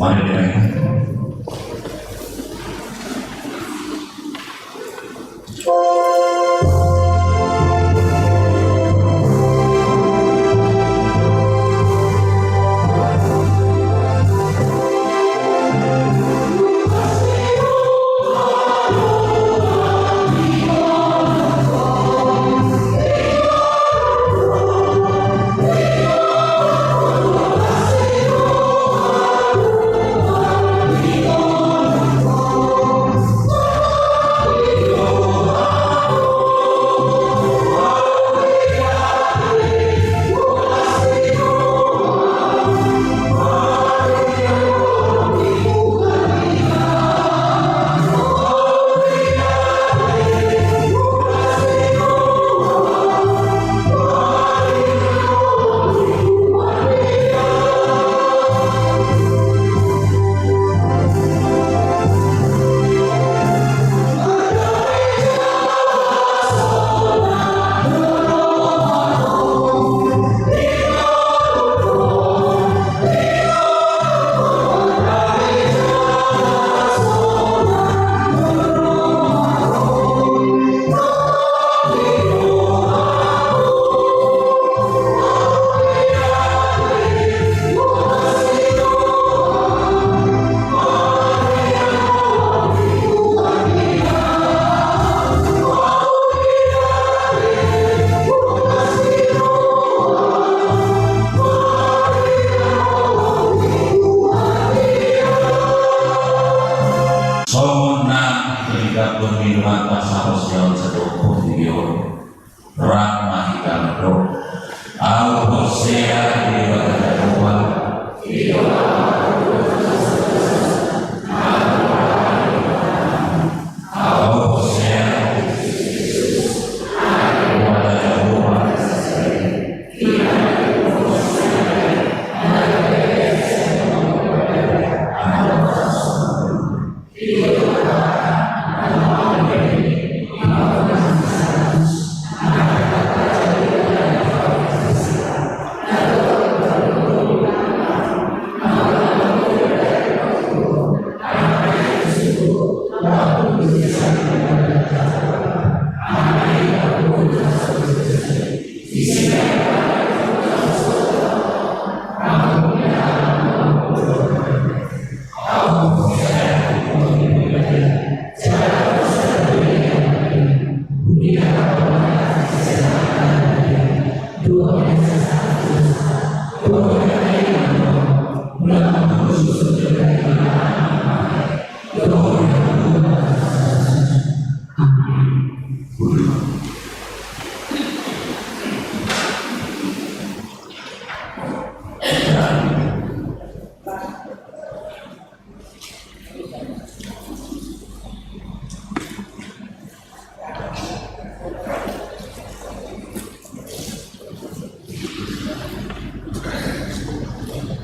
Mari dinaikkan. Pemiluan pasal sosial sedokong video rahmahikal do au hosea di wadadua au hosea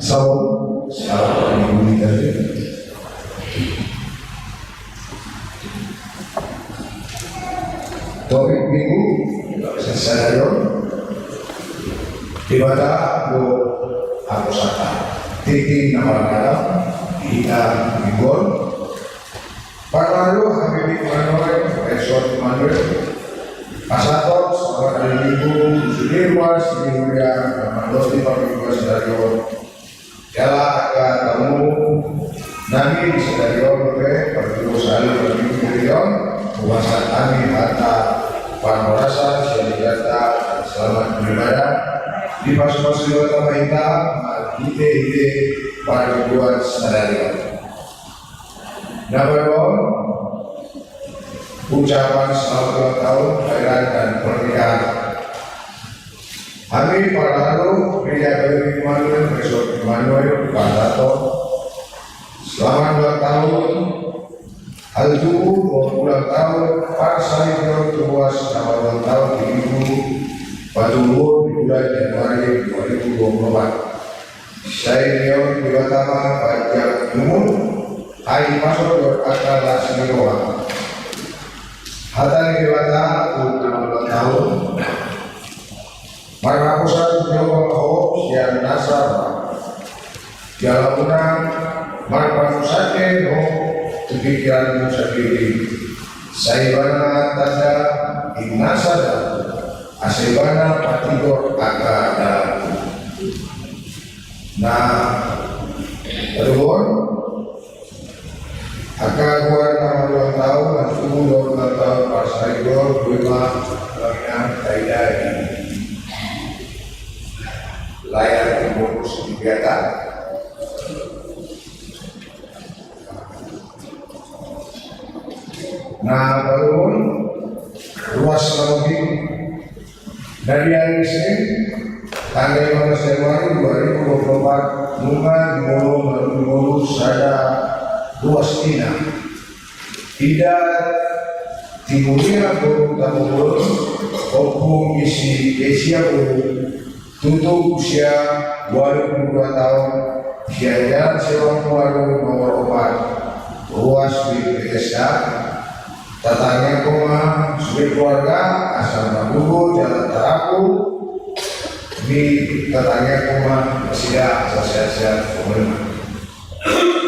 Saud Ibu tadi. Topik minggu selesai di mana aku sata titik nama kata kita mingguan pada lalu kami Manuel Resort Manuel Pasator selamat hari minggu Sudirwas di Mulia Mandos di Pabrik Stadion Jala agak tamu Nami di Stadion Oke Perlu Sali Pabrik Stadion Puasa kami Hatta Panorasa Syariata selamat beribadah di pas-pas Dewata Mahita ide-ide pada buat Stadion. Namun ucapan selamat ulang tahun kelahiran dan pernikahan. Kami para lalu Gereja Katolik Immanuel Resort Immanuel Pak Tato selamat ulang tahun. Al-Tubuh ulang tahun Pak Saiful Tuas selamat ulang tahun Ibu Patunggur di bulan Januari 2024. Saya Diwatama Pajak Umum Hai Pasor Akal Lasmiroa Hatan Dewata ulang tahun Marga Pusat Jawa Hops yang Nasar Jalapuna Marga Pusatnya Kepikiran sendiri Saibana tanda Inasada Asibana Patigor Akada. Nah Terus Akaguan nama ulang tahun dan subuh ulang tahun Pak Saigor Bima Laminan Taidai Layar Timur Kegiatan. Nah, baru ruas lebih dari hari Senin tanggal 15 Januari 2024 Bunga Mulu Sada ruas Tina tidak timuria Buru Tamur Opung isi Asia Buru tutup usia 22 tahun Jalan Sewang Waru nomor 4 ruas di Bethesda Tatanya koma sebagai keluarga asal Mabugo Jalan Taraku di tatanya koma Masida Asosiasi Pemerintah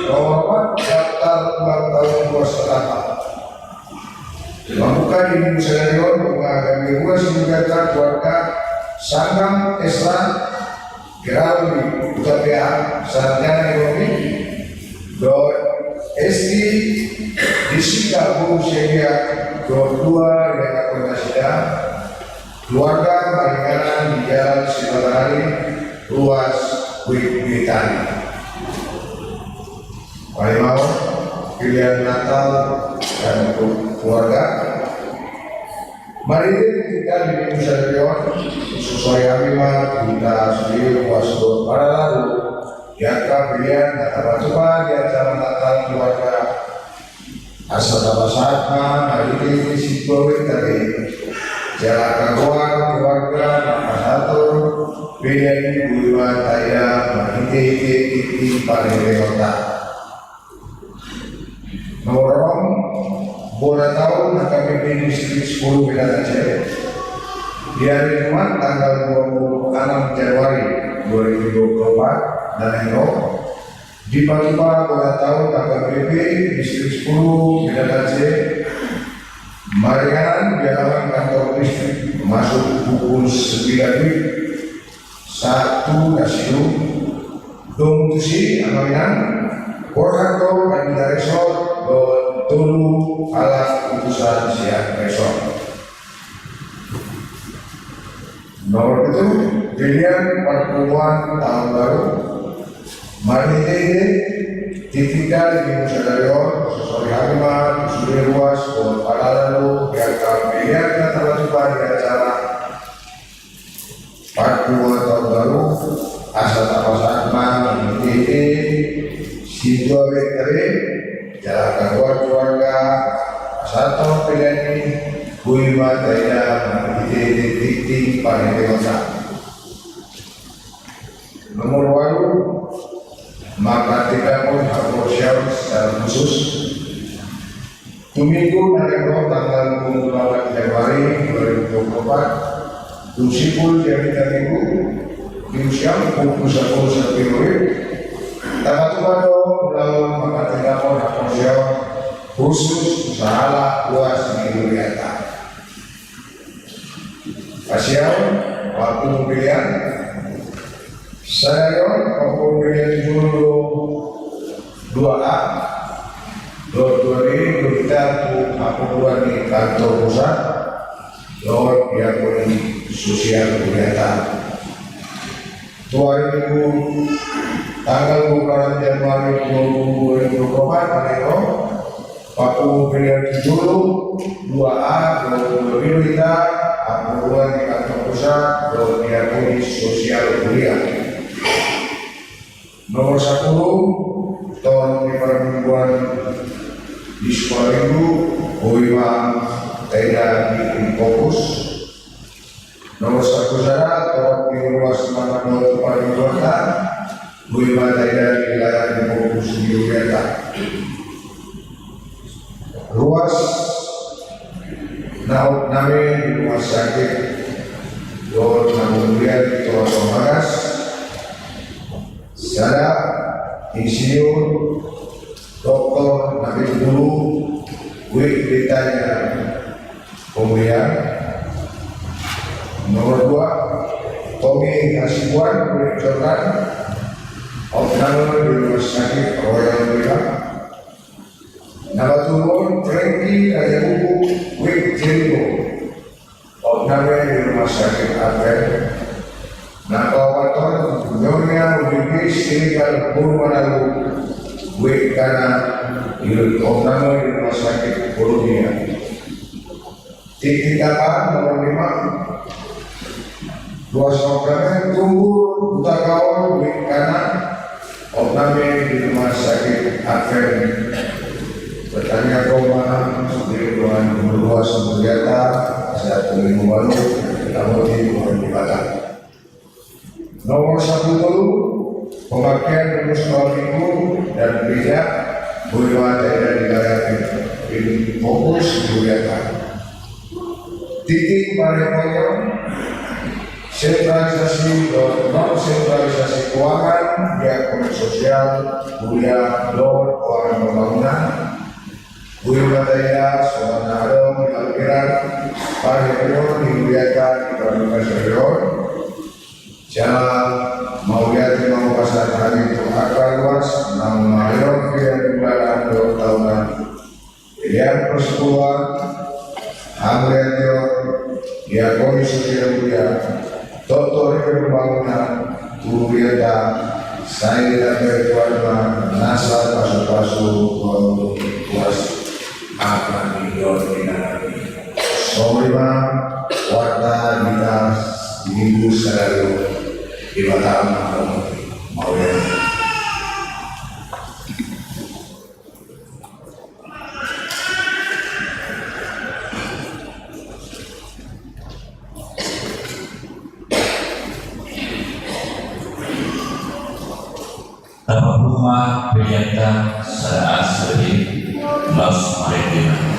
nomor 4 daftar ulang tahun ruas Taraku membuka di Minggu Stadion mengalami ruas menjaga keluarga Sangam Esra Gerawi Utapia Sarjana Ekonomi SD Disika Bung Segia 22 yang akomodasinya keluarga Maringanan di Jalan Simatahari ruas Wikmitani. Paling mau pilihan Natal dan keluarga. Mari kita di Minggu Stadion sesuai Amima kita sendiri ruas para lalu Yaka pilihan kata coba di acara Natal keluarga asal Tabasatma hari ini Sikowi tadi jalan kawan keluarga Makasatur pilihan Buiman Taya Mahiti paling lewata nomor bola tahun HKBP Distrik 10 Medan Aceh di hari Jumat tanggal 26 Januari 2024 dan Eno di Patupa bola tahun KPP Distrik 10 Medan Aceh Maringanan di halaman kantor distrik masuk pukul 9 1 Kasiu Dongtusi Amaminan Korhato Adida Resort Tulu alat putusan siap resort nomor itu pilihan pertemuan tahun baru Mari ditinggal di Minggu Stadion sesuai Harimah Sudir Ruas pada lalu biarkan pilihan kata coba di acara pertemuan tahun baru asal Tabasatma Mari Situa Bekere jalan keluarga satu pilihan ini Buiman Taya Mari paling dewasa nomor 1 maka tidak pun Kapolsek secara khusus Tuminggu Narenggo tanggal 28 Januari 2024 Tumsipul jadi Minggu Diusiam pukul 10 September Tabatubado melawan maka tidak pun Kapolsek khusus usaha luas di Duriata Pasiau waktu pilihan saya waktu pilihan dulu 2A dua kita aku dua di kantor pusat Lord Diakoni Sosial Kegiatan 2000 tanggal 2 Januari 2024 Panero Paku pilihan dulu 2A 22 kita aku dua di kantor pusat Lord Diakoni Sosial Kegiatan nomor 10 tahun di permingguan di sekolah minggu Boima tidak di fokus nomor 1 saja tahun di luas semangat tahun permingguan Boima tidak di wilayah di fokus di Yogyakarta luas name di rumah sakit Lord Namulian di Tolong Magas Sada Insinyur Doktor Nabi Guru Wik ditanya Kemudian nomor 2 Tommy Hasibuan Wik Jordan Opname di Rumah Sakit Royal Bila Nama turun Franky Rajabubu Wik Jericho Opname di Rumah Sakit Advent Nakawaton Nyonya Ubibis Sinigal Purwanalu Wik Kana Opname di Rumah Sakit Columbia Titik apa nomor 5 Dua Sobrane Tunggu Buta Kawan Wik Kana Opname di Rumah Sakit Advent Bertanya Roma Sebelum Tuhan Nomor 2 Sumberjata Saat Minggu Baru Namun di Batak Nomor 1 dulu pemakaian rumus sekolah minggu dan gereja Boima tidak dilayani ini fokus digunakan titik pareponya sentralisasi non sentralisasi keuangan diakoni sosial kuliah lor keuangan pembangunan Boima tidak soalnya ada mengalirkan pareponya digunakan di Kabupaten Serior Jalan Mauliati mau pasar hari itu akar luas namun mayor yang bulan 2 tahunan pilihan persekutuan Hamletio Diakoni Sosial Mulia Toto Pembangunan Tuliata Saya dan Berkuarma Nasal Pasu-Pasu Untuk Tuas Akan Didorminati Sobrima Warta Dinas Minggu Selalu di Batam mau ya Tapak rumah Beriata Saat Asli Los Maritima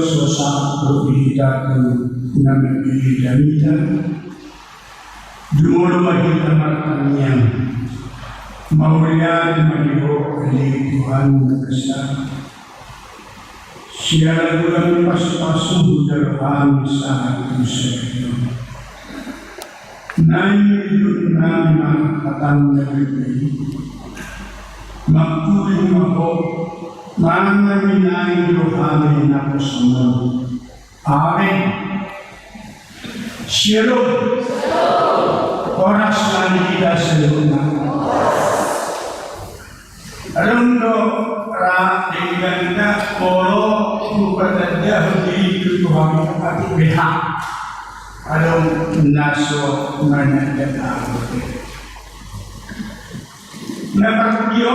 sosa berbeda dengan beda Dumolo mahita matanya maulia maniho kali Tuhan besar. Siapa bulan pas-pasu dalam saat itu. Nai itu nama katang dari makuli mako mana minai rohani naku semua. Amin. Shalom. Orang selalu kita seluruhnya. Alundo ra dengan polo bukan Yahudi itu Tuhan pati beha. Alung naso menanyakan aku. Nampaknya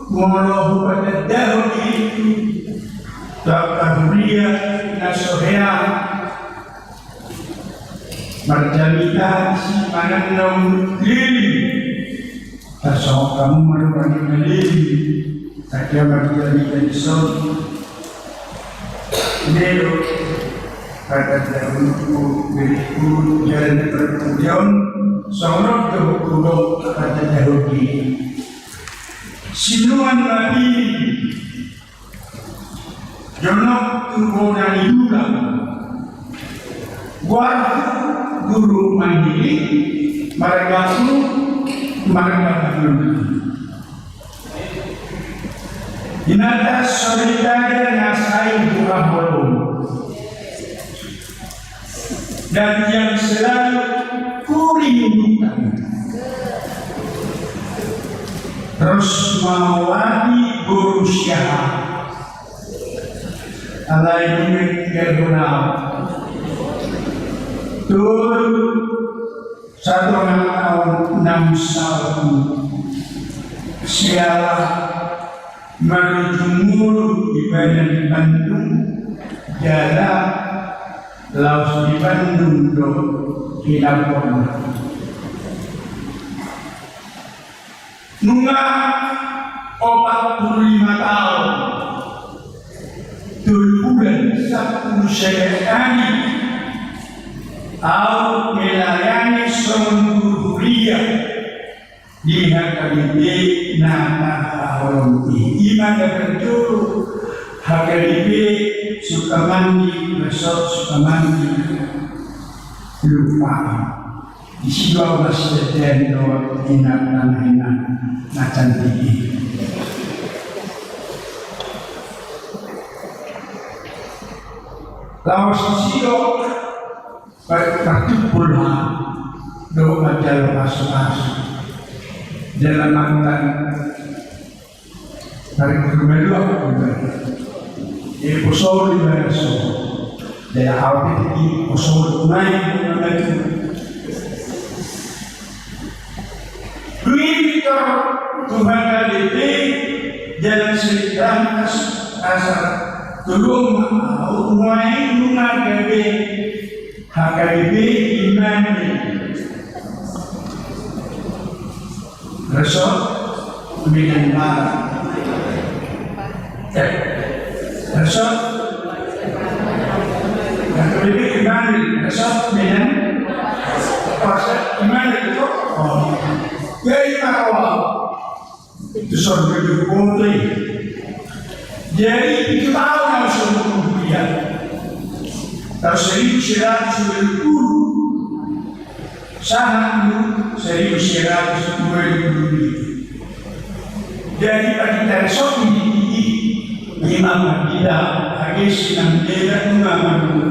polo bukan Yahudi itu tak kahuriya naso hea. Marjalita si mananong lili. Tasawag kamu marunong ng lili. Kaya marjalita iso. Pero, pada dahulu berikut jalan pertujuan, sorot kehukum pada dahulu. Sinuan Nabi, jonok tubuh dan yuga. Guru mandiri mereka Inata solidaritas ngasai bukan bolong dan yang selalu kurindukan terus mawadi guru syah alaihi turun 1 tahun 6 tahun siapa menuju ibadah di Bandung jalan laos di Bandung do di Lampung nunga 45 tahun 2 bulan 10 hari au melayani seluruh kuliah di HKBP Natahawati iman dan betul HKBP Sukamandi besok Sukamandi lupa di situ masih ada inat nacan tinggi lawas sido Praktik pula doa dalam masuk-masuk dalam mantan dari kedua ini pusol di mana dari awal ini pusol naik dengan itu Twitter Tuhan kali jalan sedang asal tolong mulai rumah kebe HKBP iman resort Medan Barat resort HKBP iman resort Medan Barat iman itu ya awal itu sorga berkumpul jadi itu tahu yang sudah kemudian Seribu seratus berpuluh sangat 1120 jadi bagi tersok ini Imam Abdillah Agis yang tidak mengamalkan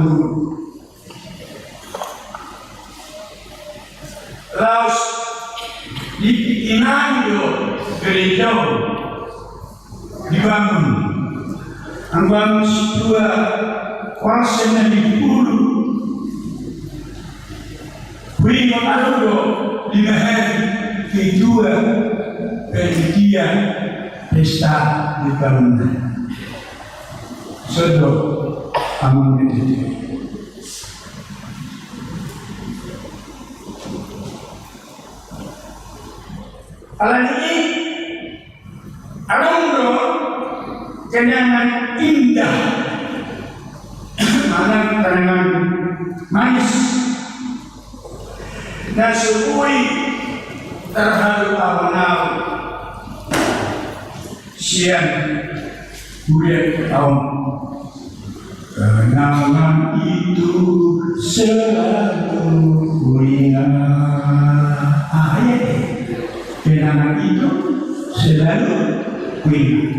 laos di Inanyo gereja dibangun angbangun sebuah kuasa Nabi Guru Primo Aldo 5 hari kedua pendidikan pesta dibangun Sodok aman itu alam ini Aldo kenangan indah tangan manis na subuhi terhadap awal siang bulan tahun. Kenangan itu selalu kuingat. Kenangan itu selalu kuingat.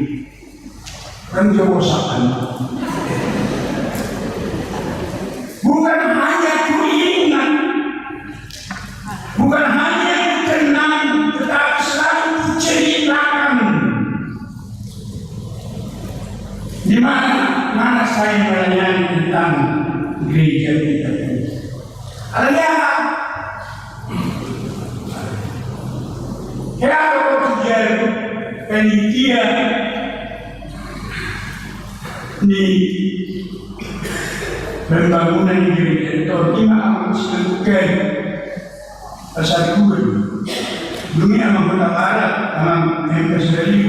Kan jawaban. Bukan hanya kuingat, bukan hanya kenang, tetapi selalu kuceritakan. Di mana saya melayani tentang gereja kita. Alhamdulillah. Kalau tujuan panitia di pembangunan gereja itu lima akan asal gue demi amang bertawaran amang empas dari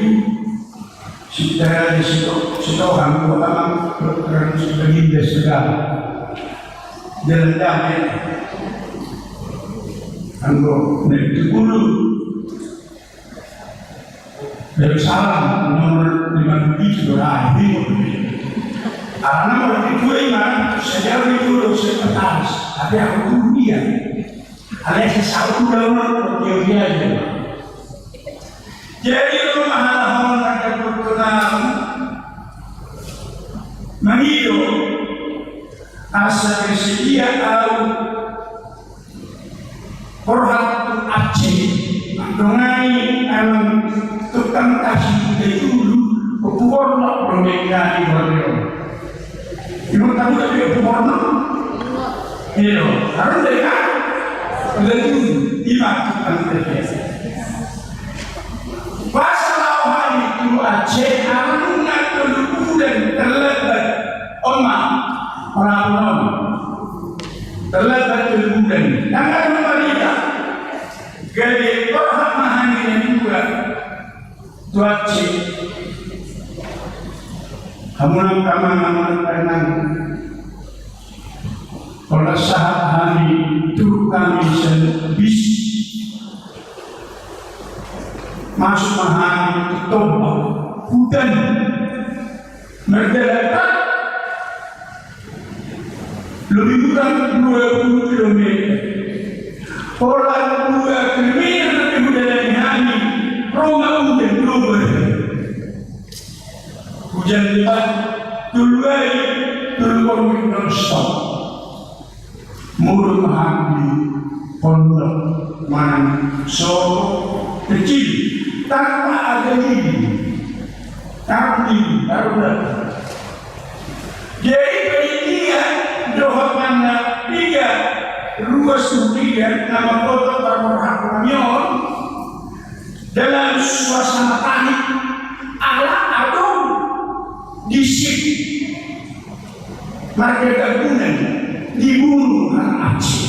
secara situ hamil amang berperan sebagai segala jalan damai anggo dari dulu dari salam nomor 57 dolar karena nomor itu iman sejauh itu sekretaris tapi aku dulu dia alias satu nomor dia aja. Jadi rumah halaman ada berkenaan mengido asa bersedia atau korhat Aceh mengenai alam tukang kasih itu dulu pewarna berbeda di Borneo. Ibu tahu tapi pewarna, iya, harus mereka itu dimaksudkan terbiasa. Pasal hari itu Aceh alungan dulu dan terlebat omah orang terlebat dulu dan tanggal mereka gede korhat mahani juga Aceh. Kamu nama tenang. Kalau saat hari itu kami sebis masuk mahal tombak hutan merdeka lebih kurang 20 km. Orang 2 km lebih mudah dari hari rumah hujan global. Hujan lebat duluai dulu non-stop mulut mahami pondok mana Solo kecil tanpa ada ini tapi darurat. Jadi penelitian doa mana 3 ruas studian nama kota Barberhak Ramyon dalam suasana panik ala atau disik marga gabungan dibunuh anak Aceh.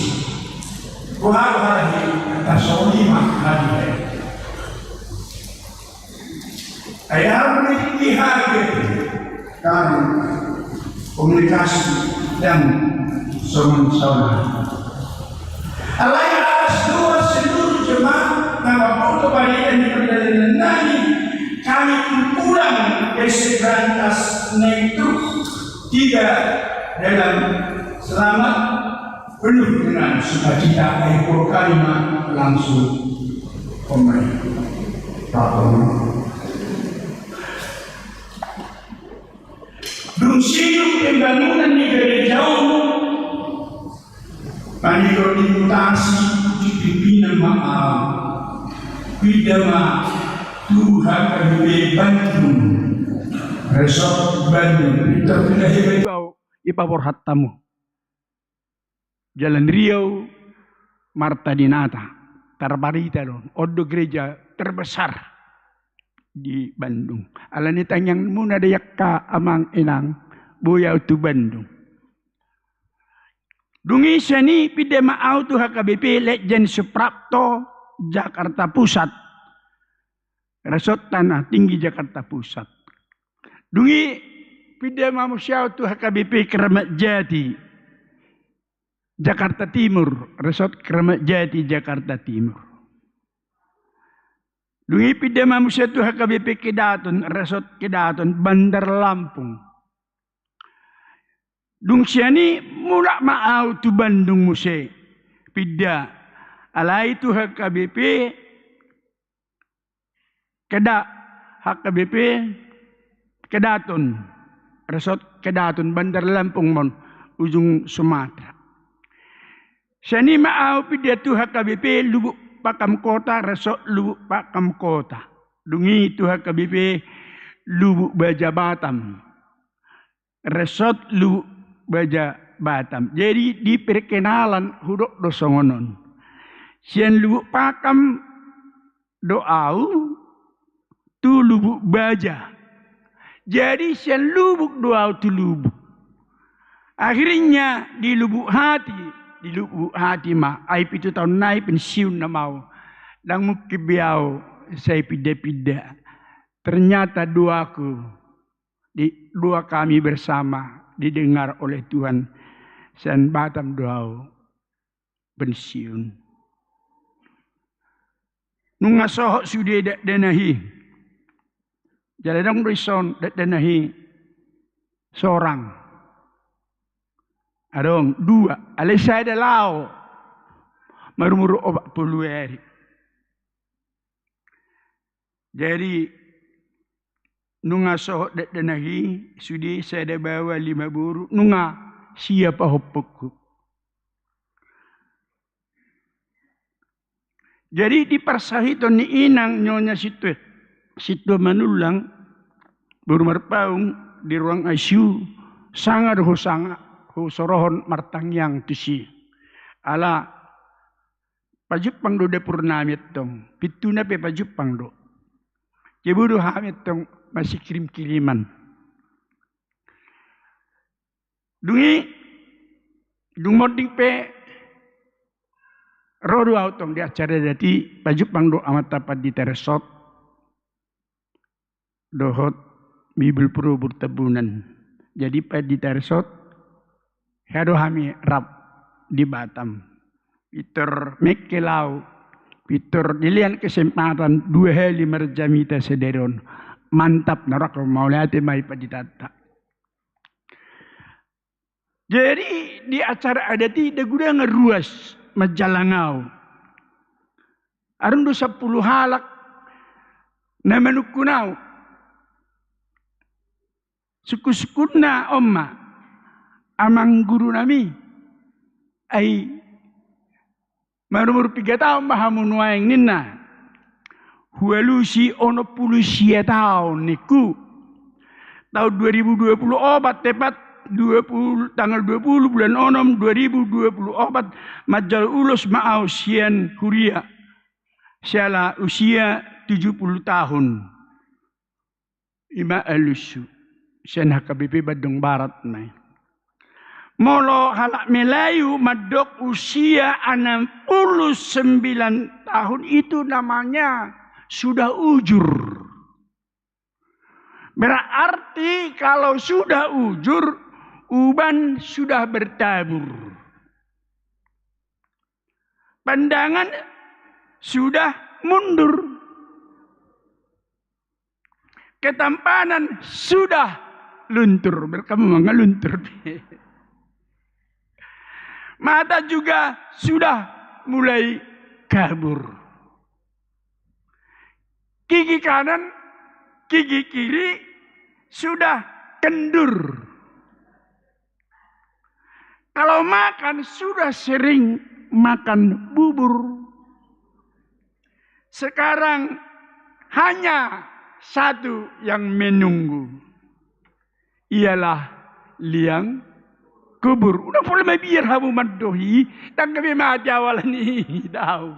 Kuhara atas solima hadir. Ayah lihat kan komunikasi dan saudara. Alai atas dua seluruh jemaah nama foto barisan di perjalanan nani kami pulang ke Seberantas Negru 3 dalam selamat penuh dengan sukacita ekor kalimat langsung pemerintah. Dungsiu pembangunan negara jauh Paniko dimutasi di pimpinan maaf Bidama Tuhan KBP Bandung Resort Bandung terpindah Ipaborhat tamu Jalan Riau Marta Dinata Tarbarita loh Odo gereja terbesar di Bandung. Alani tanyang muna dayak ka amang inang buya utu Bandung. Dungi seni pide maaw tu HKBP Legend Suprapto Jakarta Pusat. Resort Tanah Tinggi Jakarta Pusat. Dungi pide mamusyaw tu HKBP Keramat Jati Jakarta Timur, Resort Kramat Jati Jakarta Timur. Dungi pida manusia tu HKBP Kedaton, Resort Kedaton, Bandar Lampung. Dung siani mula maau tu Bandung Muse. Pida alai tu HKBP HKBP Kedaton, Resort Kedaton, Bandar Lampung mon, ujung Sumatera. Siani maau pida tu HKBP Lubuk Pakam Kota, Resort Lubuk Pakam Kota. Dungi tu HKBP Lubuk Baja Batam, Resort Lubuk Baja Batam. Jadi di perkenalan hudok dosongonon. Sian Lubuk Pakam doau tu Lubuk Baja. Jadi sian Lubuk doau tu Lubuk. Akhirnya di Lubuk Hati mah, ai pitu tahun naik pensiun na mau. Dan mukibiau saya pida-pida. Ternyata dua kami bersama didengar oleh Tuhan. San Batam doau pensiun. Nunga sohok sudah dak denahi. Jadi dong rison dak denahi seorang. Adong dua, alai saya ada lau, marumuru obat puluh. Jadi nunga sohok dak denahi, sudi saya ada bawa 5 buru, nunga siapa hopukku. Jadi di persahiton ni inang nyonya situ manulang buru marpaung di ruang ICU sangat sorohon martangyang tusi ala pajupang do de purnamit tong pituna pe pajupang do kebudu hamit tong masih kirim-kiriman dung moding pe rodo autong di acara dati pajupang do amat tapat di teresot dohot bibel pro bertabunan jadi pa di teresot hado hami rap di Batam. Peter Mekelau, Peter dilihat kesempatan 2 hari merjamita sederon. Mantap narak mau lihat mai paditata. Jadi di acara adat ini guda ngeruas majalangau. Arun 10 halak namenukunau. Suku-sukuna omma. Amang guru nami ay marumur 3 tahun mahamunuaing nina hualusi ono pulusia tahun niku tahun 2020 obat tepat tanggal 20 bulan onom 2020 obat majal ulus maau sian kuria siala usia 70 tahun ima alusu sian HKBP Badung Barat mai. Molo halak Melayu madok usia 69 tahun itu namanya sudah ujur. Berarti kalau sudah ujur, uban sudah bertabur. Pandangan sudah mundur. Ketampanan sudah luntur. Kamu mengeluntur. Mata juga sudah mulai kabur. Gigi kanan, gigi kiri sudah kendur. Kalau makan sudah sering makan bubur. Sekarang hanya satu yang menunggu. Ialah liang kubur. Udah boleh biar hamu madohi dan kami mati awalan ini tahu.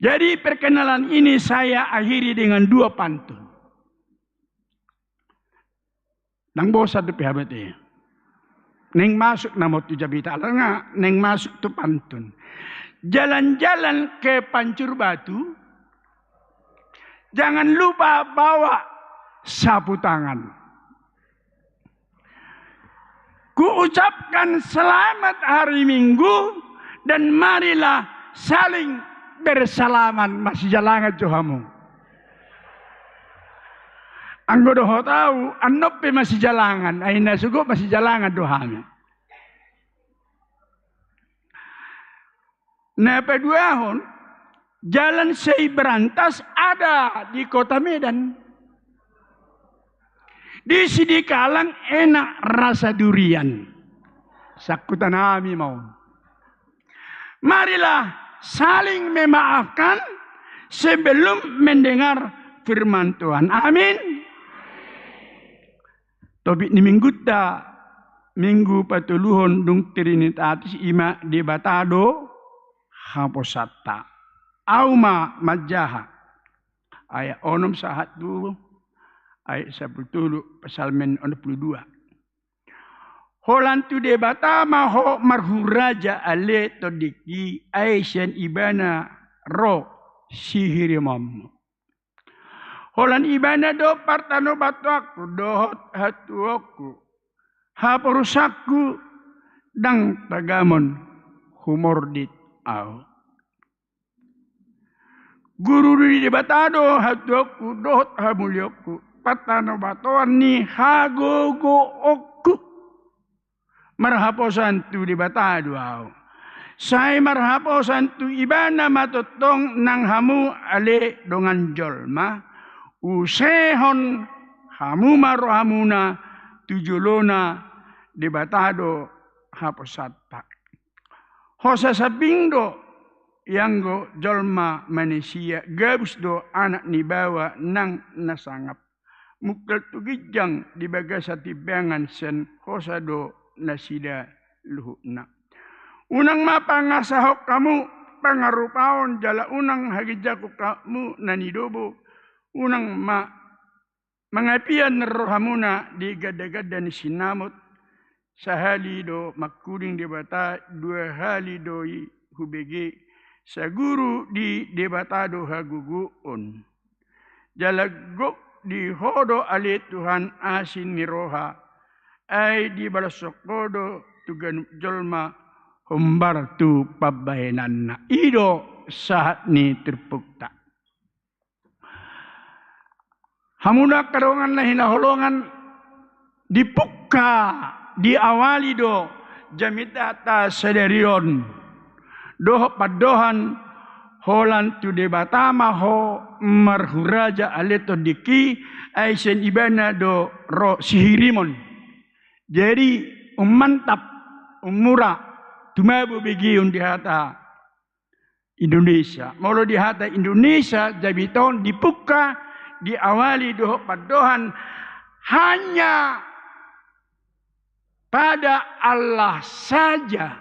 Jadi perkenalan ini saya akhiri dengan 2 pantun. Nang bosan tu pihabat eh. Neng masuk nama tu jabita nga, neng masuk tu pantun. Jalan-jalan ke Pancur Batu, jangan lupa bawa sapu tangan. Kuucapkan selamat hari Minggu dan marilah saling bersalaman masih jalangan Johamu. Anggo doho tahu, anope masih jalangan, aina sugo masih jalangan dohanya. Nah, peduahon jalan sei berantas ada di kota Medan. Di Sidikalang enak rasa durian. Sakutan kami mau. Marilah saling memaafkan sebelum mendengar firman Tuhan. Amin. Tobik ni minggu ta minggu patuluhon dung Trinitatis ima di batado haposata. Auma majaha. Ayat onom sahat dulu. Ayat 10 pasal 62. Holan tu debata maho marhuraja ale todiki aisyen ibana ro sihirimam. Holan ibana do partano batuaku dohot hatuoku haporusakku dang tagamon humordit au. Guru di debatado hatuoku dohot hamulioku. Patano batoan ni hagogo oku marhaposan tu di batado au. Sai marhaposan tu ibana matotong nang hamu ale dongan jolma usehon hamu marohamuna tujulona di batado haposata. Hosa sabindo yang go jolma manusia gabus do anak ni bawa nang nasangap. Mukal tugijang di bagasa tibangan sen hosado nasida luhukna. Unang mapangasahok kamu pangarupaon jala unang hagijaku kamu nanidobo. Unang mangapian rohamuna di gada-gada ni sinamot. Sahali do makuring di bata 2 hali doi hubege. Saguru di debatado haguguon. Jala gok di hodo ali Tuhan asin niroha ay di balasokodo tugan jolma humbar tu pabahenan na ido saat ni terpukta. Hamuna karongan na hinaholongan dipukka diawali do jamitata sadarion doh padohan holan tu debatama ho marhuraja aleto diki aisen ibana do ro sihirimon. Jadi mantap umura tumabu begiun di hata Indonesia. Molo di hata Indonesia jabiton dipuka diawali do padohan hanya pada Allah saja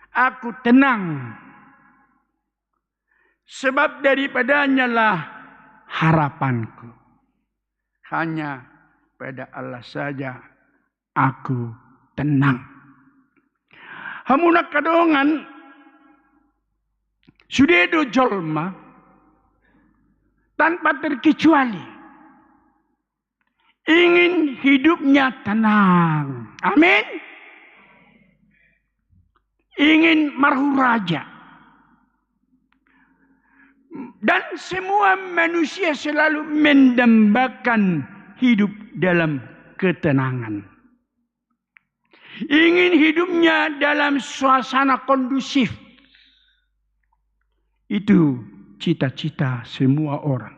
aku tenang. Sebab daripadanya lah harapanku. Hanya pada Allah saja aku tenang. Hamuna kadongan sudedo jolma tanpa terkecuali ingin hidupnya tenang. Amin. Ingin marhuraja. Dan semua manusia selalu mendambakan hidup dalam ketenangan. Ingin hidupnya dalam suasana kondusif. Itu cita-cita semua orang.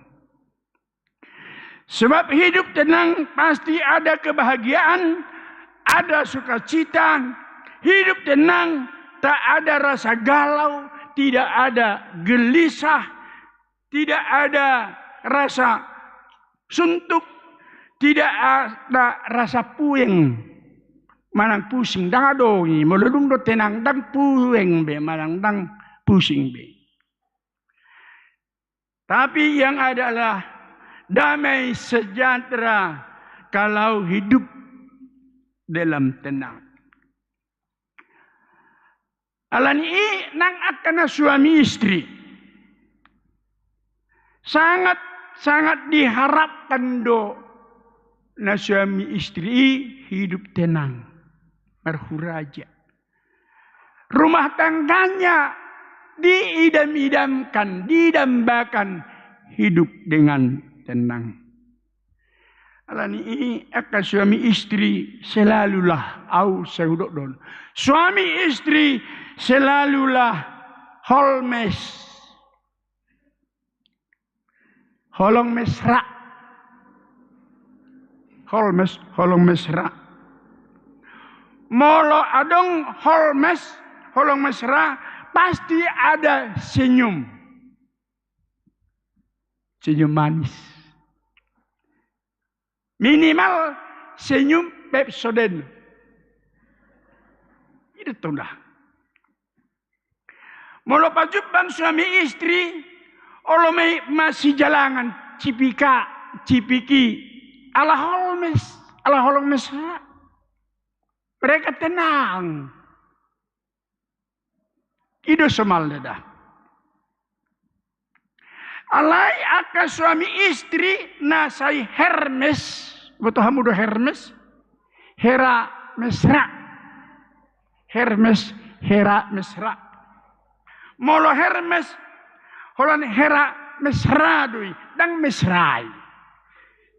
Sebab hidup tenang pasti ada kebahagiaan, ada sukacita. Hidup tenang tak ada rasa galau, tidak ada gelisah, tidak ada rasa suntuk, tidak ada rasa puing, manang pusing. Dang adongi, meludung do tenang, dang puing be, manang dang pusing be. Tapi yang adalah damai sejahtera kalau hidup dalam tenang. Alani nang akana suami istri. Sangat diharapkan do na suami istri hidup tenang. berhuraja. Rumah tangganya diidam-idamkan, didambakan hidup dengan tenang. Alani akan suami istri selalulah au seudon. Suami istri selalulah holmes. Holong mesra. Holong mesra. Molo adong holong mesra, pasti ada senyum. Senyum manis. Minimal senyum Pepsodent. Itu dah. Molo pajupan suami istri, olo masih jalangan cipiki, ala holong mesra. Mereka tenang. Itu semal dah. Alai aka suami istri nasai Hermes. Betul hamudo Hermes. Hera mesra. Hermes, Hera mesra. Molo Hermes. Holan Hera mesra dui. Dan mesrai.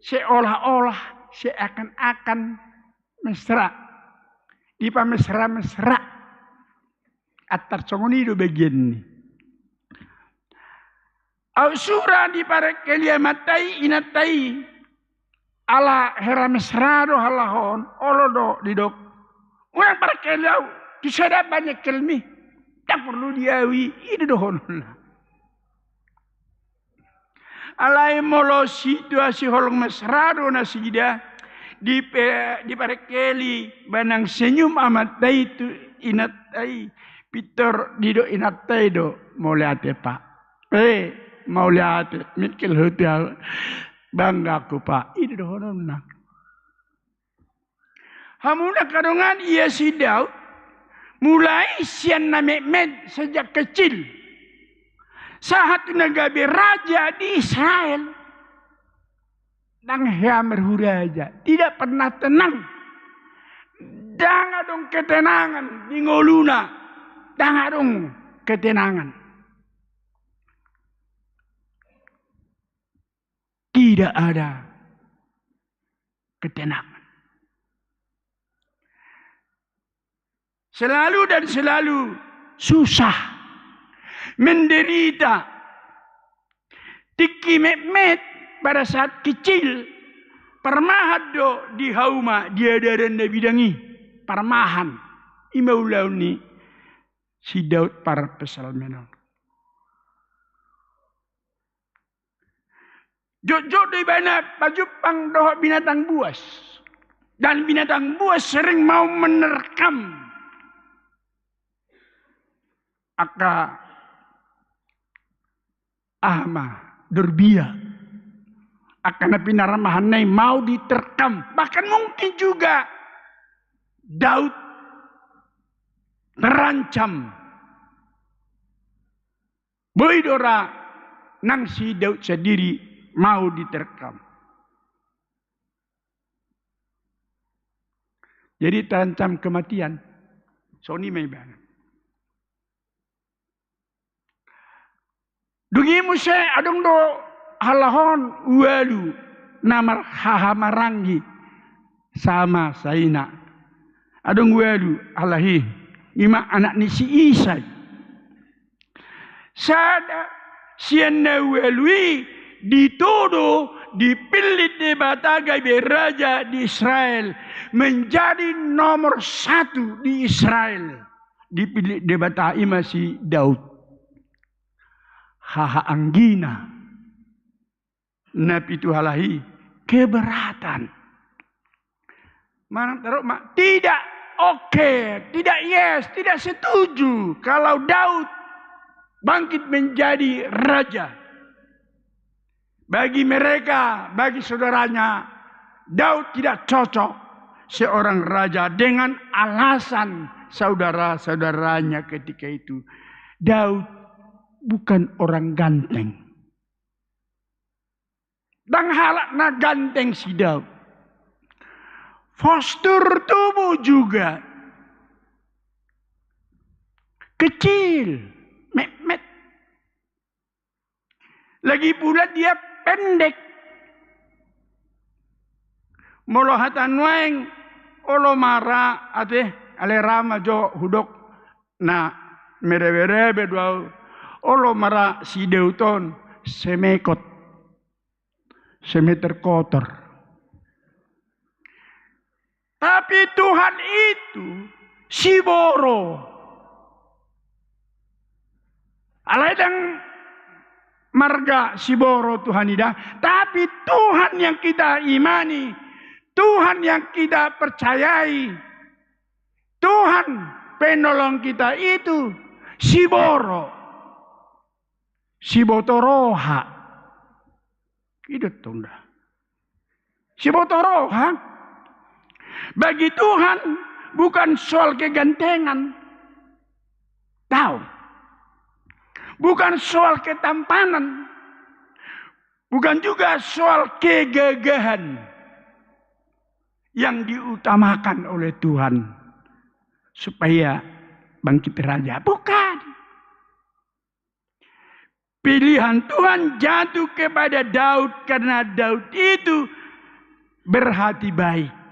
Seolah-olah seakan-akan mesra. Dipa mesra-mesra. Atar congoni do bagian ni. Au surah di parek kelia matai inatai. Ala hera mesra do halahon. Olo do didok. Orang parek kelia. Disada banyak kelmi. Tak perlu diawi. Ini do honula. Alai molo situasi holong mesra do nasida. Di parek keli banang senyum amat tai itu inatai pitor dido inatai do mau lihat pak mau lihat mikir hotel bangga aku pak itu do honona hamuna kadongan ia sidau mulai sian namek sejak kecil saat nagabe raja di Israel. Nang heamer huraja tidak pernah tenang. Dang adong ketenangan di ngoluna. Dang adong ketenangan. Tidak ada ketenangan. Selalu dan selalu susah. Menderita. Tiki met pada saat kecil, permahan do di hauma dia dari bidangi permahan imaulau ni si Daud para pesalmenon. Jojo di mana pajupang doh binatang buas dan binatang buas sering mau menerkam aka ahma durbia. Akan pinaramahanai mau diterkam. Bahkan mungkin juga Daud terancam. Boydora nang si Daud sendiri mau diterkam. Jadi terancam kematian. Sony may banget. Dugi mo siya adong do halahon walu namar hahamarangi sama saina adong walu alahi ima anak ni si Isai sada siana walui dituduh dipilih di batagai beraja di Israel menjadi nomor 1 di Israel dipilih di batagai masih Daud haha anggina Nabi itu halahi keberatan. Mana taruh mak tidak oke, tidak yes, tidak setuju kalau Daud bangkit menjadi raja. Bagi mereka, bagi saudaranya, Daud tidak cocok seorang raja dengan alasan saudara-saudaranya ketika itu. Daud bukan orang ganteng. Dan halakna ganteng si Daud. Postur tubuh juga kecil, met. Lagi pula dia pendek. Molohatan waeng olo mara ate alerama jo hudok na merebe dua olo mara si deuton semekot semeter kotor. Tapi Tuhan itu siboro. Aladang marga siboro Tuhan ida. Tapi Tuhan yang kita imani, Tuhan yang kita percayai, Tuhan penolong kita itu siboro. Sibotoroha. Itu tunda. Sibotoroha. Bagi Tuhan bukan soal kegantengan. Tahu. Bukan soal ketampanan. Bukan juga soal kegagahan. Yang diutamakan oleh Tuhan. Supaya bangkit raja. Bukan. Pilihan Tuhan jatuh kepada Daud. Karena Daud itu berhati baik.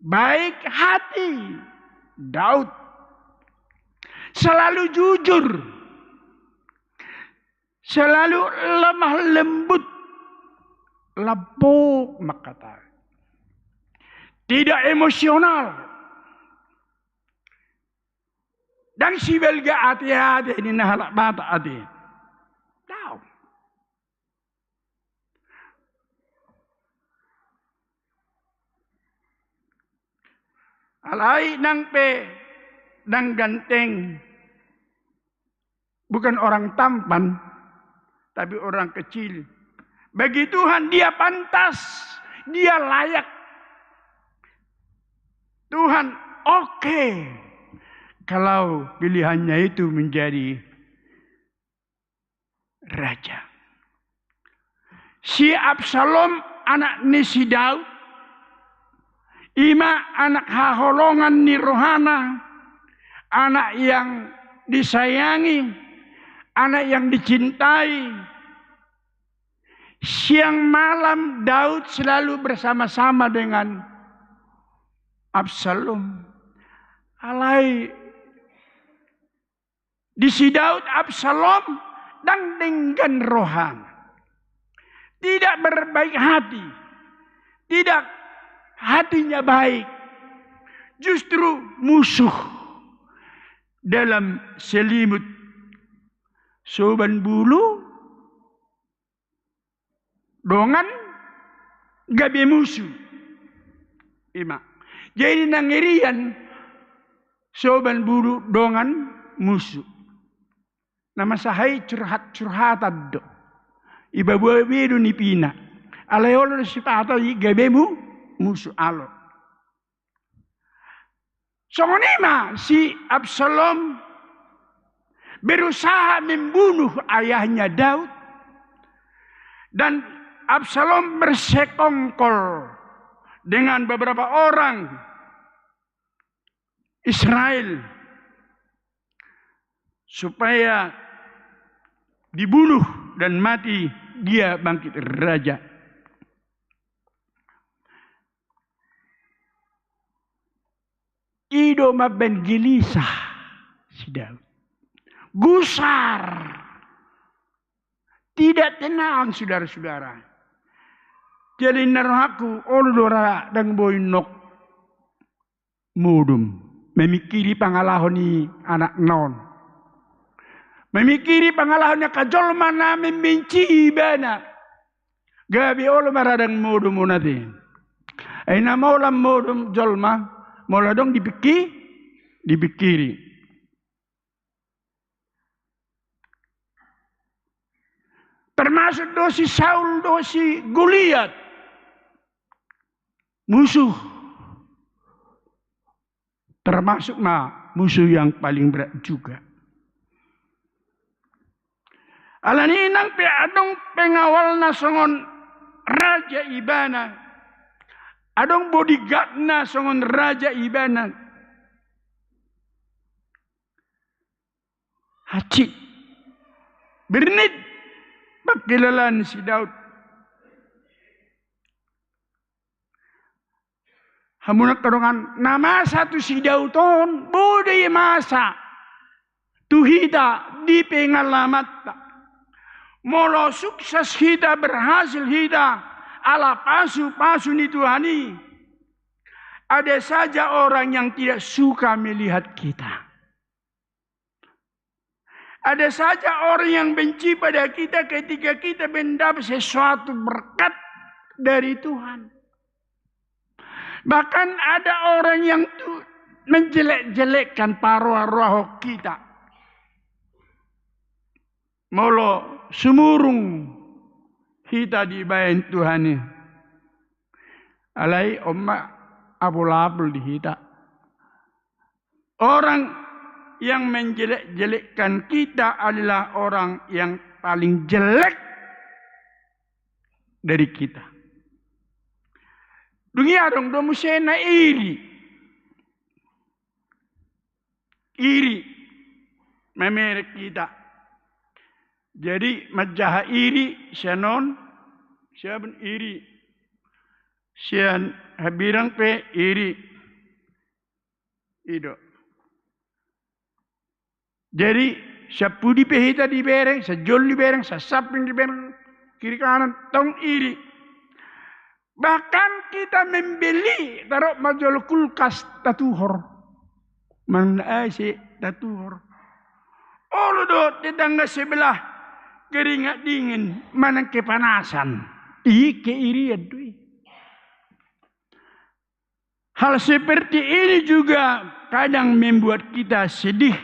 Baik hati Daud selalu jujur, selalu lemah lembut, lapuk makata, tidak emosional. Dan si belga hati-hati ini nahalak mata hati. Tahu. Alai nang pe nang ganteng bukan orang tampan tapi orang kecil. Bagi Tuhan dia pantas, dia layak. Tuhan oke kalau pilihannya itu menjadi raja. Si Absalom anak si Daud, Ima anak haholongan ni rohana, anak yang disayangi, anak yang dicintai. Siang malam Daud selalu bersama-sama dengan Absalom. Alai di si Daud Absalom dan dengan rohana. Tidak berbaik hati. Tidak hatinya baik. Justru musuh. Dalam selimut soban bulu. Dongan gabe musuh. Ima. Jadi nangirian soban bulu dongan musuh. Nama sahai curhat-curhatan do. Iba buah biru ni pina. Alayolo si pata gabemu musuh alo. Songonima si Absalom berusaha membunuh ayahnya Daud. Dan Absalom bersekongkol dengan beberapa orang Israel supaya dibunuh dan mati, dia bangkit raja. Ido maben gelisah si Daud. Gusar. Tidak tenang saudara-saudara. Jadi naraku olora dan boynok mudum. Memikiri pangalahon ni anak non. Memikiri pangalahonnya kajol mana membenci bana. Gabi olo maradang mudum munati. Aina maulam mudum jolma. Mula dong dipikiri. Termasuk dosi Saul, dosi Goliat. Musuh. Termasuk musuh yang paling berat juga. Alaninang pe adong pengawal na songon raja ibana. Adong bodyguard na songon raja ibana. Hacik. Bernit. Pakilalan si Daud. Hamunak karongan nama satu si Daudon bodai masa tuhita di pengalamat molo sukses hita berhasil hita ala pasu ni Tuhani. Ada saja orang yang tidak suka melihat kita. Ada saja orang yang benci pada kita ketika kita mendapat sesuatu berkat dari Tuhan. Bahkan ada orang yang menjelek-jelekkan paruh-roh kita. Molo sumurung kita dibayang Tuhan. Alai omma abul-abul di kita. Orang yang menjelek-jelekkan kita adalah orang yang paling jelek dari kita. Dunia dong domusena iri. Iri. Memerek kita. Jadi majaha iri. Sianon. Siaban iri. Sian habirang pe iri. Ido. Jadi sapudi pe hita di bereng. Sajol di bereng. Sasapin di bereng. Kiri kanan tong iri. Bahkan kita membeli taruh majol kulkas tatuhor. Mana si tatuhor. Oh do tetangga sebelah keringat dingin mana kepanasan. Keirian tuh. Hal seperti ini juga kadang membuat kita sedih.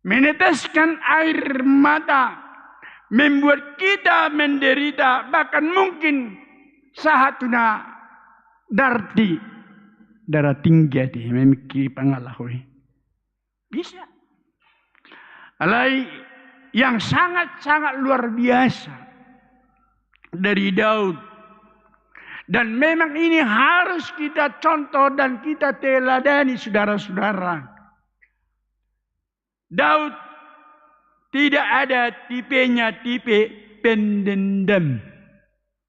Meneteskan air mata. Membuat kita menderita. Bahkan mungkin sahatuna darti darah tinggi hati memikir pangalahoy. Bisa. Alai yang sangat-sangat luar biasa dari Daud. Dan memang ini harus kita contoh dan kita teladani saudara-saudara. Daud tidak ada tipenya tipe pendendam.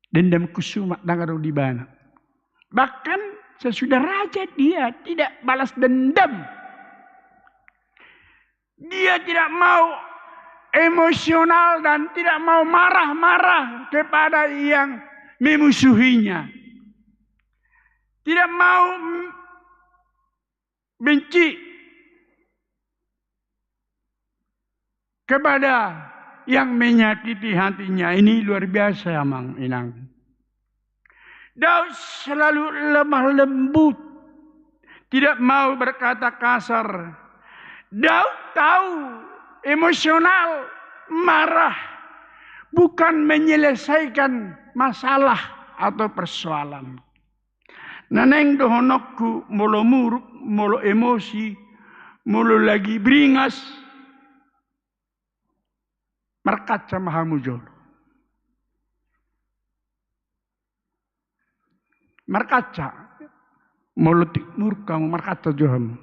Dendam kusuma dangaru di bana. Bahkan sesudah raja dia tidak balas dendam. Dia tidak mau emosional dan tidak mau marah-marah kepada yang memusuhinya. Tidak mau benci kepada yang menyakiti hatinya. Ini luar biasa Mang Inang. Daud selalu lemah lembut. Tidak mau berkata kasar. Daud tahu emosional, marah. Bukan menyelesaikan masalah atau persoalan. Naneng dohonokku molo muruk, molo emosi, molo lagi beringas. Markaca mahamujol. Markaca. Mulutik muruk kamu markaca joham.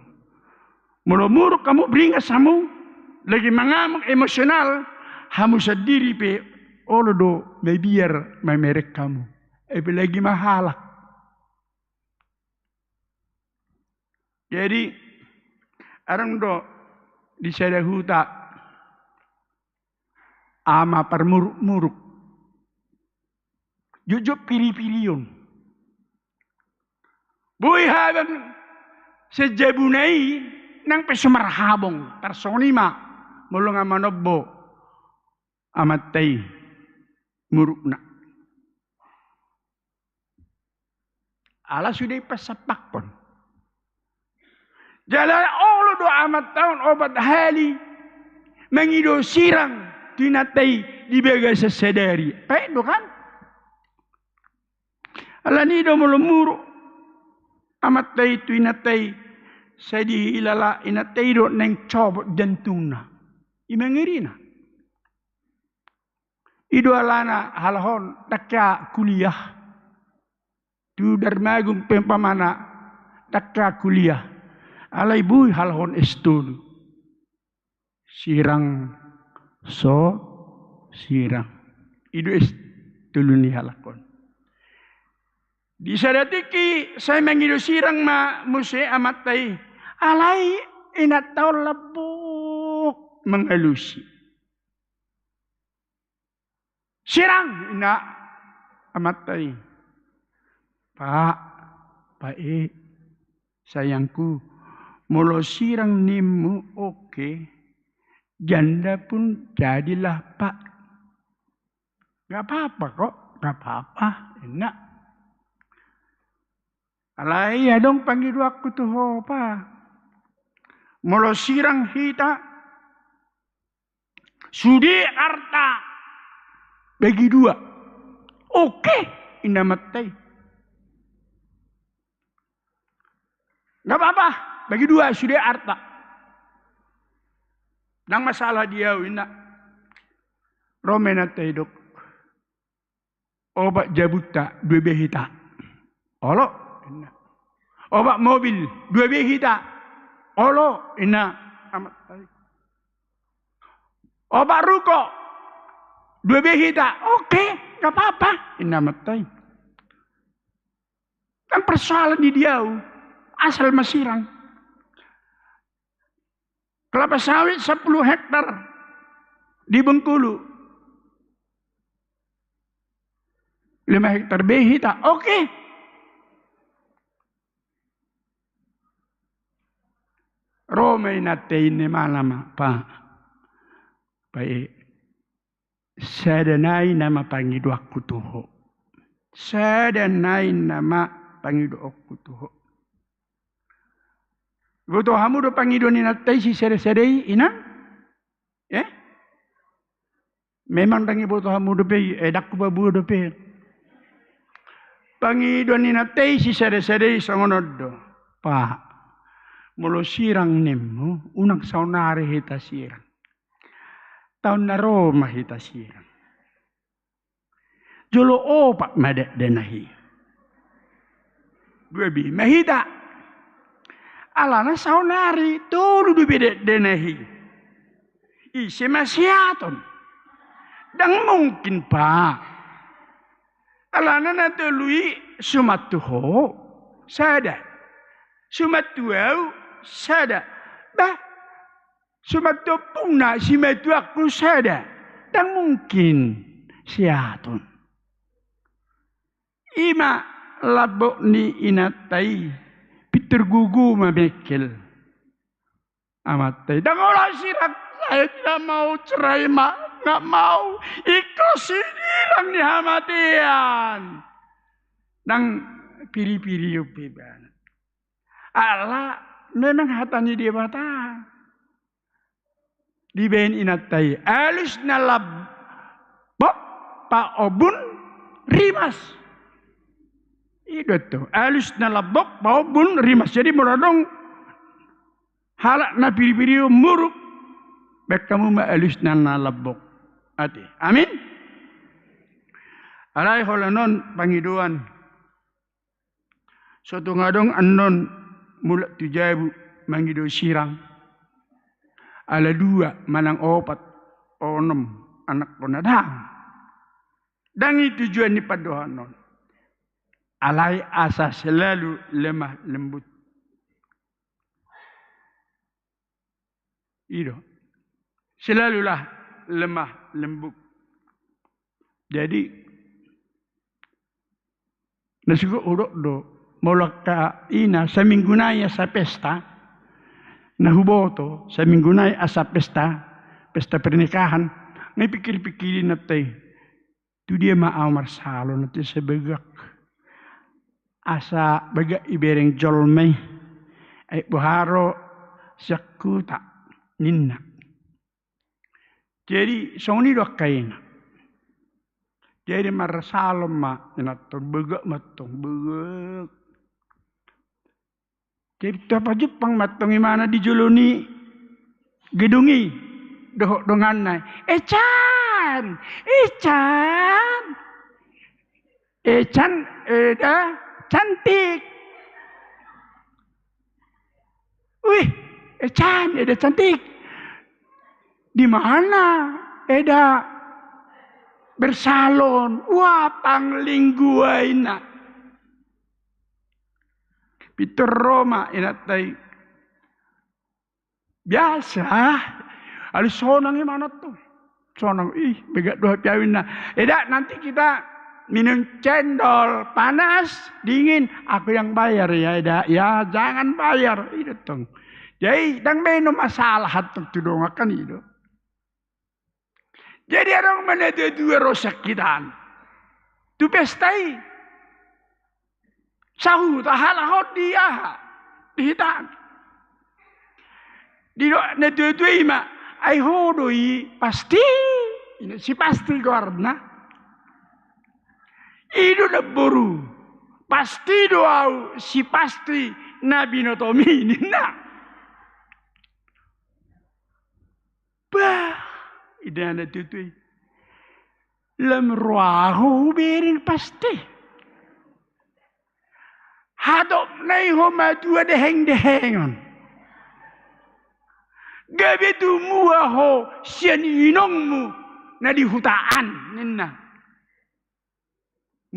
Mulu muruk kamu beringas kamu. Lagi mengamuk emosional. Kamu sendiri pe. Olodo biar memerek kamu. Lagi mahalak. Jadi. Arang do. Di sadahuta. Ama permuruk-muruk. Jujur piri-pirion. Buih habang sejabunai nang pesumarhabong. Tersonima. Mulung amanobo. Amatay. Muruk na. Ala sudah pasapak pun. Jalan Allah do amat tahun obat hali. Mengido sirang. Tinatay di baga sesedari. Baik do kan? Ala nido mulumuro. Amat tay tinatay. Sadi ilala inatay do neng cobot jantungna. Imangirina. Ido alana halhon takya kuliah. Tu darmagum pempamana takya kuliah. Alay buy halhon estul. sirang so sirang. Itu tuluni halakon. Di sadatiki saya mengidu sirang muse amatai. Alai inat tau labuk mengelusi. Sirang ina amatai. Pak, sayangku, mula sirang nimu oke. Janda pun jadilah Pak. Gak apa-apa kok, gak apa-apa, enak. Alai ya dong panggil aku tuh apa. Mula sirang hita. Sudi arta. Bagi dua. Oke, ina matai. Gak apa-apa, bagi dua sudi arta. Nang masalah dia ina. Romena tedok. Obat jabuta, 2 behita. Olo, ina. Obat mobil, 2 behita. Olo, ina. Amat tarik. Obat rukok, 2 behita. Oke, gak apa-apa. Ina matai. Kan persoalan di dia. Asal masirang. Kelapa sawit 10 hektar. Di Bengkulu. 5 hektar behita. Oke. Romai nate ini malam Pak. Baik. Sadanai nama pangidu aku tuho. Sadanai nama pangidu aku tuho. Goto hamu do pangidu ni nate si sere-serei ina? Memang tangi boto hamu do pe dakku babu do pe. Pangidu ni nate si sere-serei songonodo. Pak. Mulo sirang nemu, unak saunari hita sirang. Tahun na Roma hita sirang. Jolo opak madak denahi. 2 bi mahita. Alana saunari, tulu 2 bi denahi. Isi masyaton. Dan mungkin Pak. Alana natului sumatuho, sada. Sumatuau, sada. Bah, sumatu puna si metu aku sada. Dan mungkin siatun. Ima labok ni inatai. Pitur gugu mabekel. Amatai. Dan olah sirak. Saya tidak mau cerai mak. Nggak mau. Ikhlas sirang ni hamatian. Dan piri-piri upiban. Allah memang hatani dia bata. Di ben inatai. Alus nalab. Bok. Pa obun. Rimas. Itu tuh. Alus nalabok. Pa obun. Rimas. Jadi merodong. Halak na piri-piri muruk. Baik kamu ma alus nalabok. Ati. Amin. Alay holanon pangiduan. Suatu ngadong anon mulak 7,000 mangido sirang. Ala 2 manang 4 o 6 anak ko na dang. Dangi tujuan ni padohanon. Alay asa selalu lemah lembut. Itu. Selalulah lemah lembut. Jadi nasigo urok do mulak ka ina sa minggunaya sa pesta nahuboto sa minggunay sa pesta pernikahan ngay pikir-pikirin natin tu dia maaw marsalo natin sa bagak asa baga ibereng jolmay ay buharo syakuta ninna. Jadi soni dok kaina. Jadi marsalo ma nato bagak matong bagak. Jadi apa Jepang matong imana dijuluni gedungi dohok donganai. Echan eda cantik. Wih, Echan eda cantik. Di mana eda bersalon, wah panglingguaina. Peter Roma inatai biasa. Ada sonang mana tuh? Sonang, begat dua piawin na. Eda nanti kita minum cendol panas dingin, aku yang bayar ya eda. Ya jangan bayar itu tuh. Jadi dang minum masalah hatung tudongakan itu. Jadi orang mana dua rosak kita. Tu pestai. Sahu tahalahot dia. Dihitan. Di na dua ima. Ay hodoi pasti. Ini si pasti karena. Itu na buru. Pasti doa si pasti nabi notomi ini na. Bah. Ida na tutui. Lemruahu berin pasti. Hadop na ihoma dua deheng-dehengon. Gabi tu muaho sian inongmu na di hutaan nina.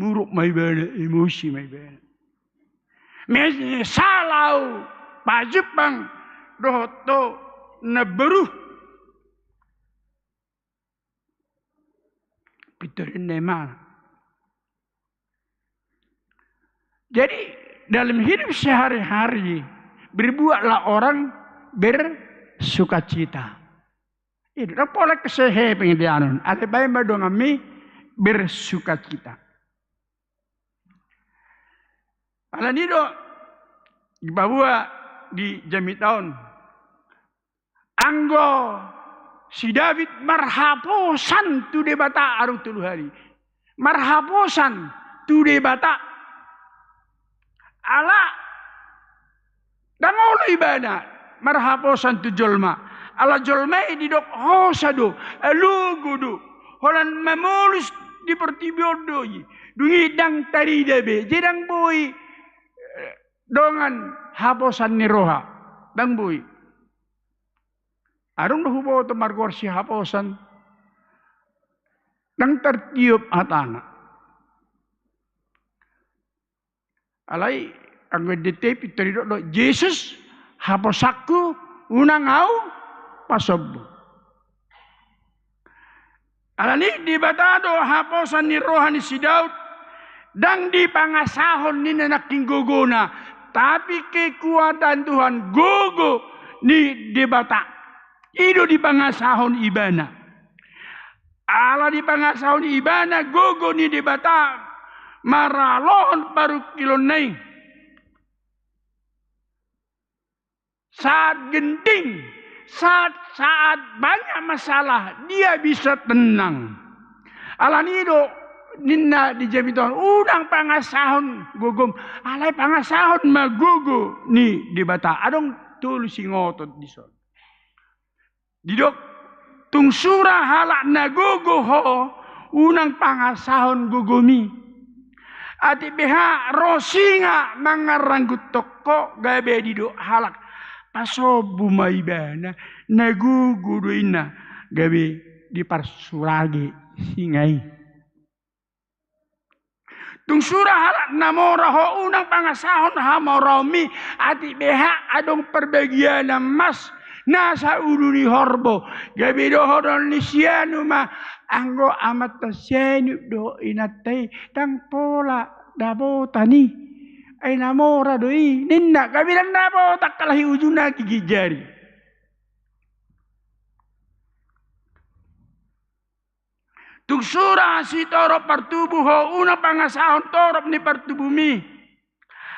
Muruk may bana, emosi may bana. Mesnya salau pajupang dohoto na beruh. Piturin nema. Jadi dalam hidup sehari-hari berbuatlah orang bersukacita. Itu pola kesehe pengidianon. Ada bayi madong kami bersukacita. Alam itu di Papua di Jamitown. Anggo si David marhaposan tu debata arung tulu hari. Marhaposan tu debata. Ala dangol ibadah. Marhaposan tu jolma. Ala jolma di dok hosado. Alugudu. Holan memulus di pertibiodo. Dungi dang tari debe. Jedang boy. Dongan haposan ni roha. Dang boy. Arong nahubo ito margor si haposan. Nang tertiup atana. Alay, ang wedite pitorido do, Jesus, haposaku, unang au, pasobo. Alani, di batado haposan ni rohan ni si Daud, dang di pangasahon ni nanaking guguna, tapi kekuatan Tuhan gugu ni di bata. Ido di pangasahon ibana. Ala di pangasahon ibana gogo ni di bata maralon paru kilonay. Saat genting, saat banyak masalah dia bisa tenang. Ala nido ninna di Jamitown udang pangasahon gogom. Alay pangasahon magugo ni di bata. Adong tulusi ngotot di son. Didok tungsura halak na gugu ho unang pangasahon gugumi. Ati beha rosinga mangaranggut toko gabe didok halak pasobu maibana na gugu doina gabe di parsuragi singai. Tungsura halak na mora ho unang pangasahon ha morami ati beha adong perbagian mas. Nasa uluni horbo gabi do horon ni sianu ma anggo amat sianu do inatay tang pola dabo tani ay namora doi ninna gabi lang dabo takalahi ujuna gigijari. Tugsura si torop partubuh ho una pangasahon torop ni partubumi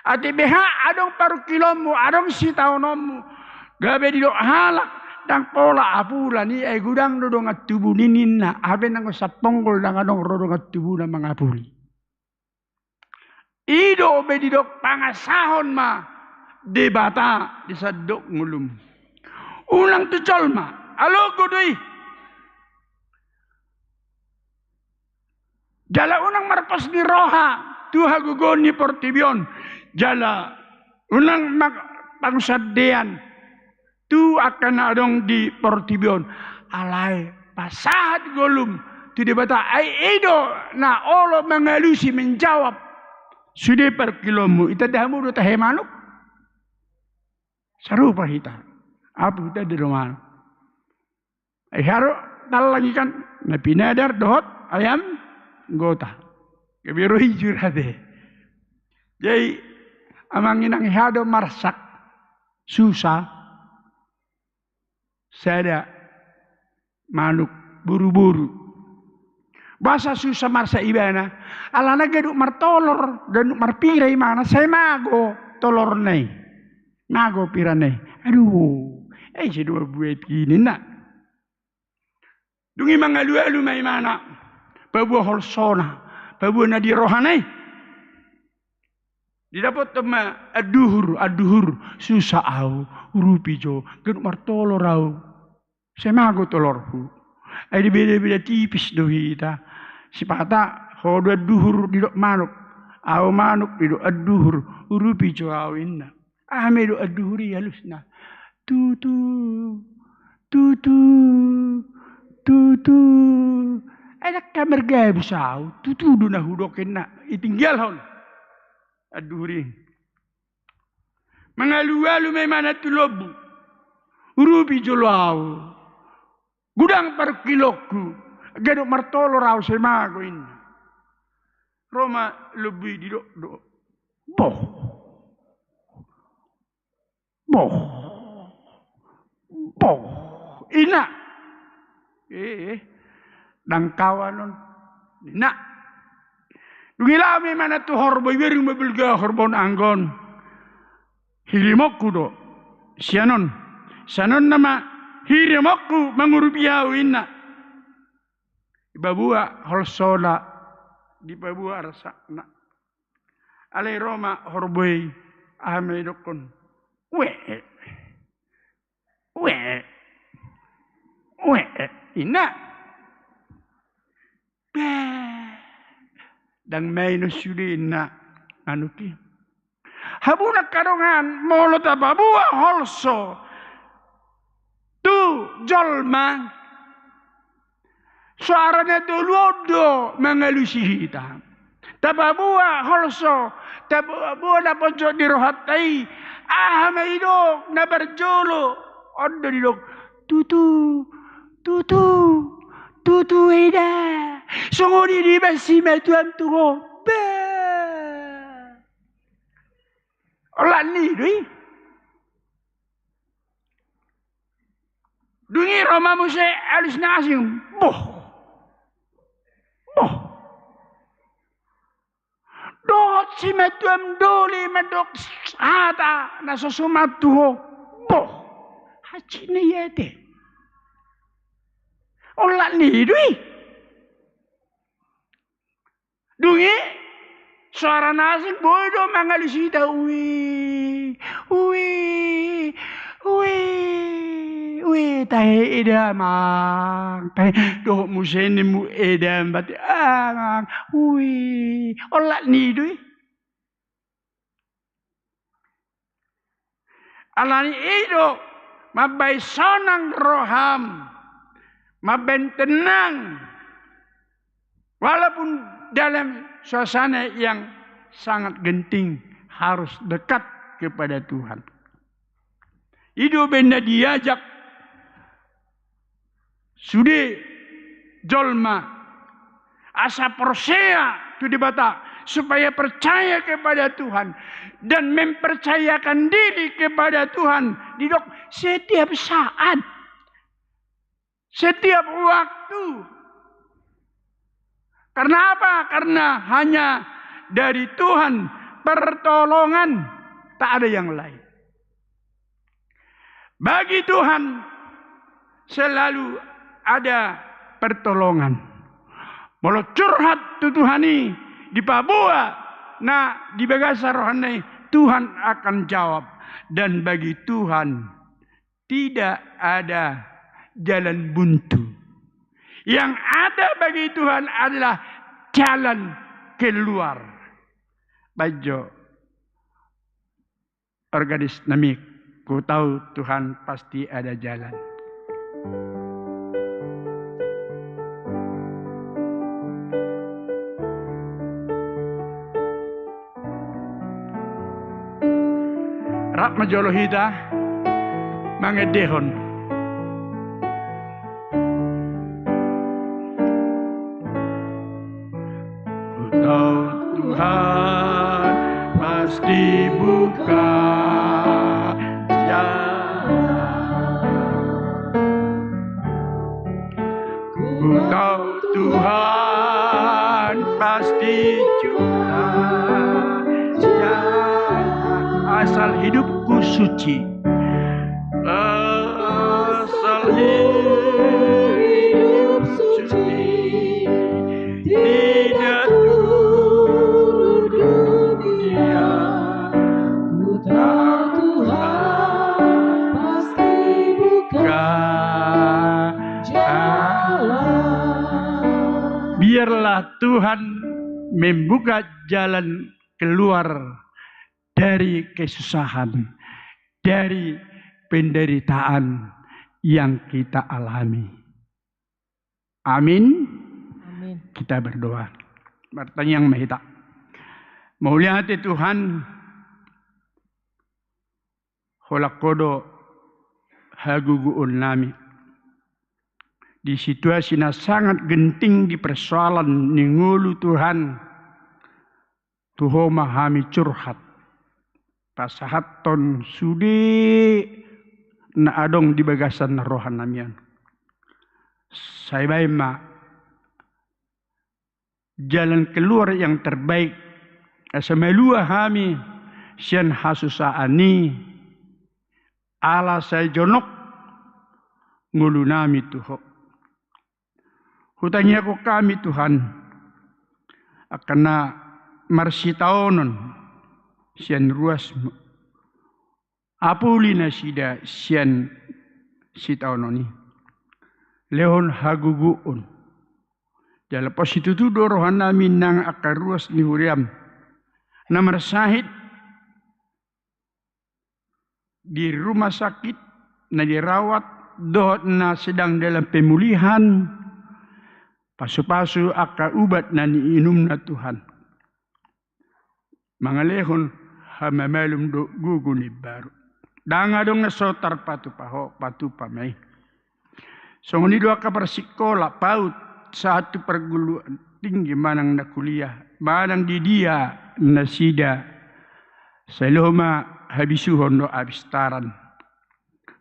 ati beha adong paru kilomu adong si taunomu. Gabe di dok halak dang pola apula ni gudang dodong at tubu ninina abe nang saponggol dang adong rodong at tubu na mga apuli. Ido be di dok pangasahon ma debata di sadok ngulum. Ulang tucol ma alo godoy. Jala unang marpas ni roha tuha gugon ni portibion jala unang pangsadean tu akan adong di portibion alai pasahat golum tu dia bata ai edo na olo mengalusi menjawab sudah per kilomu ita dahamu do tahe manuk sarupa hita apa kita di rumah haro dal lagi kan na pinadar dohot ayam gota kebiru hijur hade jadi amang inang hado marsak susah saya manuk buru-buru bahasa susah marsa ibana alana geduk martolor dan marpirai mana saya mago tolor nei mago pirane aduh si dua buat ini nak dungi mangalu-alu mai mana pabuah holsona pabuah nadi rohane didapat tema aduhur susah au urupi jo geduk martolor au saya mago tolorku ai beda-beda tipis dohi ita sipata hodo aduhur didok manuk au manuk didok aduhur urupi jo au inna amedo aduhuri halusna tutu enak kamar gaya besau tutu duna hudokenna itinggal hon aduhuri mengalu-alu memana tulobu urupi jo au gudang per kiloku gedok martolo rau semago ini Roma lebih didok boh ina dan kawanon ina dugilami mana tu horbo wiring mobilga horbon anggon hilimokku do sianon nama hirimokku mengurupiau inna ibabua holsola di babua rasakna alai Roma horboi ahmedokon we inna dan mainus sudi inna anuki habuna kadongan molota babua holso tu jolma suaranya tu lodo mengalusi hitam tababua holso tababua na pojok di rohatai ahmeido na berjolo ondo di dok tutu ida songoni di basi metuan tuho be olah ni doi dungi Roma muse alus nasim boh dot si metuam doli medok hata na sosumatuho boh hacine yete olah ni doi dungi suara nasim bodo mangalisita tahe edamang tahe doh musene mu edam bati amang olat ni doi alani edo mabai sonang roham maben tenang walaupun dalam suasana yang sangat genting harus dekat kepada Tuhan hidup benda diajak sudah jolma asa persea tu dibata supaya percaya kepada Tuhan dan mempercayakan diri kepada Tuhan di dok setiap saat setiap waktu. Karena apa? Karena hanya dari Tuhan pertolongan, tak ada yang lain. Bagi Tuhan selalu ada pertolongan. Walau curhat tu Tuhani di Papua, nah di bagasa rohani Tuhan akan jawab. Dan bagi Tuhan tidak ada jalan buntu. Yang ada bagi Tuhan adalah jalan keluar. Bajo organis namik, ku tahu Tuhan pasti ada jalan. Harap majolo hita mangedehon. Ku tahu Tuhan pasti buka jalan. Ku tahu Tuhan pasti juga jalan. Asal hidupku suci, asal hidup suci, tidak turun dunia. Ku tahu Tuhan pasti buka jalan. Biarlah Tuhan membuka jalan keluar dari kesusahan, dari penderitaan yang kita alami. Amin. Amin. Kita berdoa. Bertanya yang mahita. Mulia hati Tuhan, holakodo haguguun nami. Di situasi na sangat genting di persoalan ningulu Tuhan, Tuho mahami curhat. Pasahaton sudi na adong di bagasan na rohan namian. Saya ma jalan keluar yang terbaik. Asa melua hami sian hasusaani ala saya jonok ngulu nami Tuho. Hutangnya ko kami Tuhan akana marsitaonon sian ruas apuli na sida sian sitaononi lehon haguguun jala positutu dorohan namin nang akaruas ni huriam na marsahid di rumah sakit na dirawat dohot na sedang dalam pemulihan pasu-pasu akaubat na niinum na Tuhan mangalehon hamamalum do guguni baru. Dangadong na sotar patu paho patu pamay. So ngoni doa ka persikola paut satu perguruan tinggi manang na kuliah, manang di dia na sida. Seloma habisuhon do abistaran.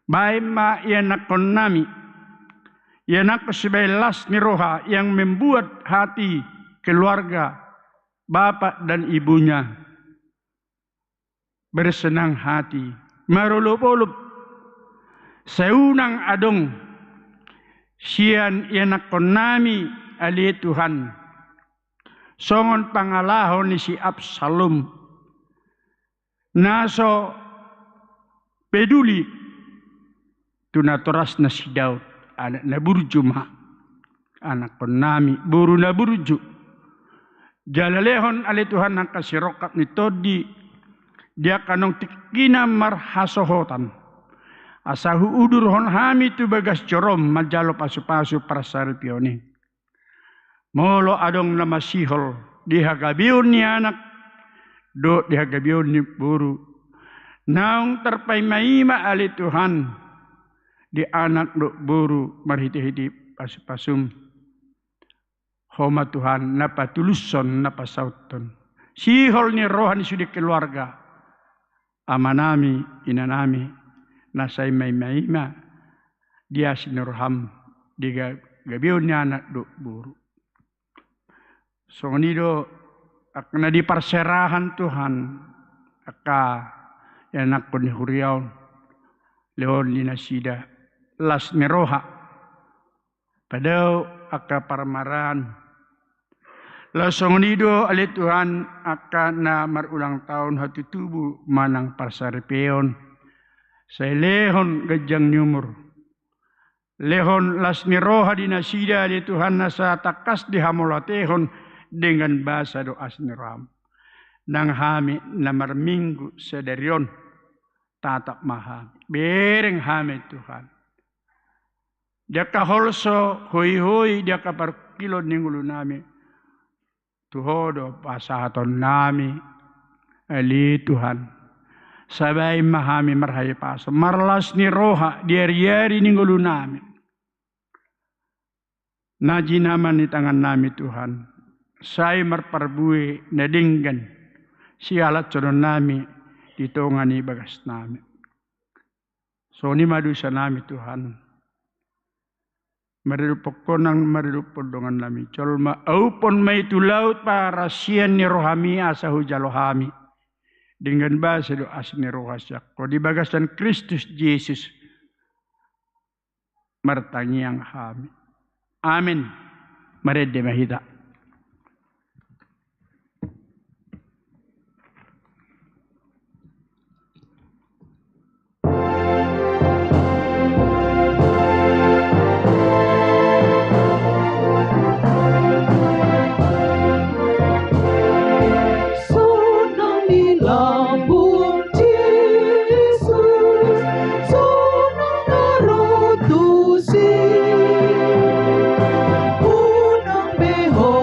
Baik ma ianakon nami. Ianak sebelas ni roha yang membuat hati keluarga bapak dan ibunya bersenang hati, marulup-ulup, seunang adong, sian ianakon nami ali Tuhan, songon pangalahon ni si Absalom, naso peduli, tunatoras na si Daud, anak na burju ma, anakon nami, buru na burju, jalalehon ali Tuhan ang kasirokap ni Todi, dia kanong tikina marhasohotan. Asahu udur hon hami tu bagas corom majalo pasu-pasu prasarpioni. Molo adong nama sihol dihagabiun ni anak do dihagabiun ni buru. Naung terpai maima ali Tuhan di anak do buru marhiti-hiti pasu-pasum. Homa Tuhan napa tuluson napa sauton. Sihol ni rohan sudi keluarga. Amanami, inanami, nasay may-mayma, dia sinurham, di gabiyon niya anak do buru. So nido, ak na di parserahan Tuhan, aka yanak ko ni Huriyaw, leon ni nasida, las ni roha, padaw aka paramaran, lasong nido ali Tuhan akan na marulang tahun hati tubuh manang parsaripeon. Saya lehon gajang nyumur. Lehon las ni roha di nasida ali Tuhan nasa takas di hamulatehon dengan bahasa doa siniram. Nang hami na marminggu sederion tatap maha. Bereng hami Tuhan. Dia kaholso hoi-hoi dia kaparkilon ninggulu nami. Tuhodo pasahaton nami ali Tuhan Sabay mahami marhay paso. Marlas ni roha diari-ari ni ngulu namin. Naji naman ni tangan namin Tuhan. Say marparbui nadinggan. Sialat coron namin dito nga ni bagas namin. So ni madusa namin Tuhan. Marilupok ko nang marilupod dengan namin. Colma aupon may tulaut para siyan ni rohami asa hujalohami. Dengan bahasa doa ni rohasyak. Ko di bagasan Kristus Yesus. Martangi ang hami. Amin. Marede mahida. Unang beho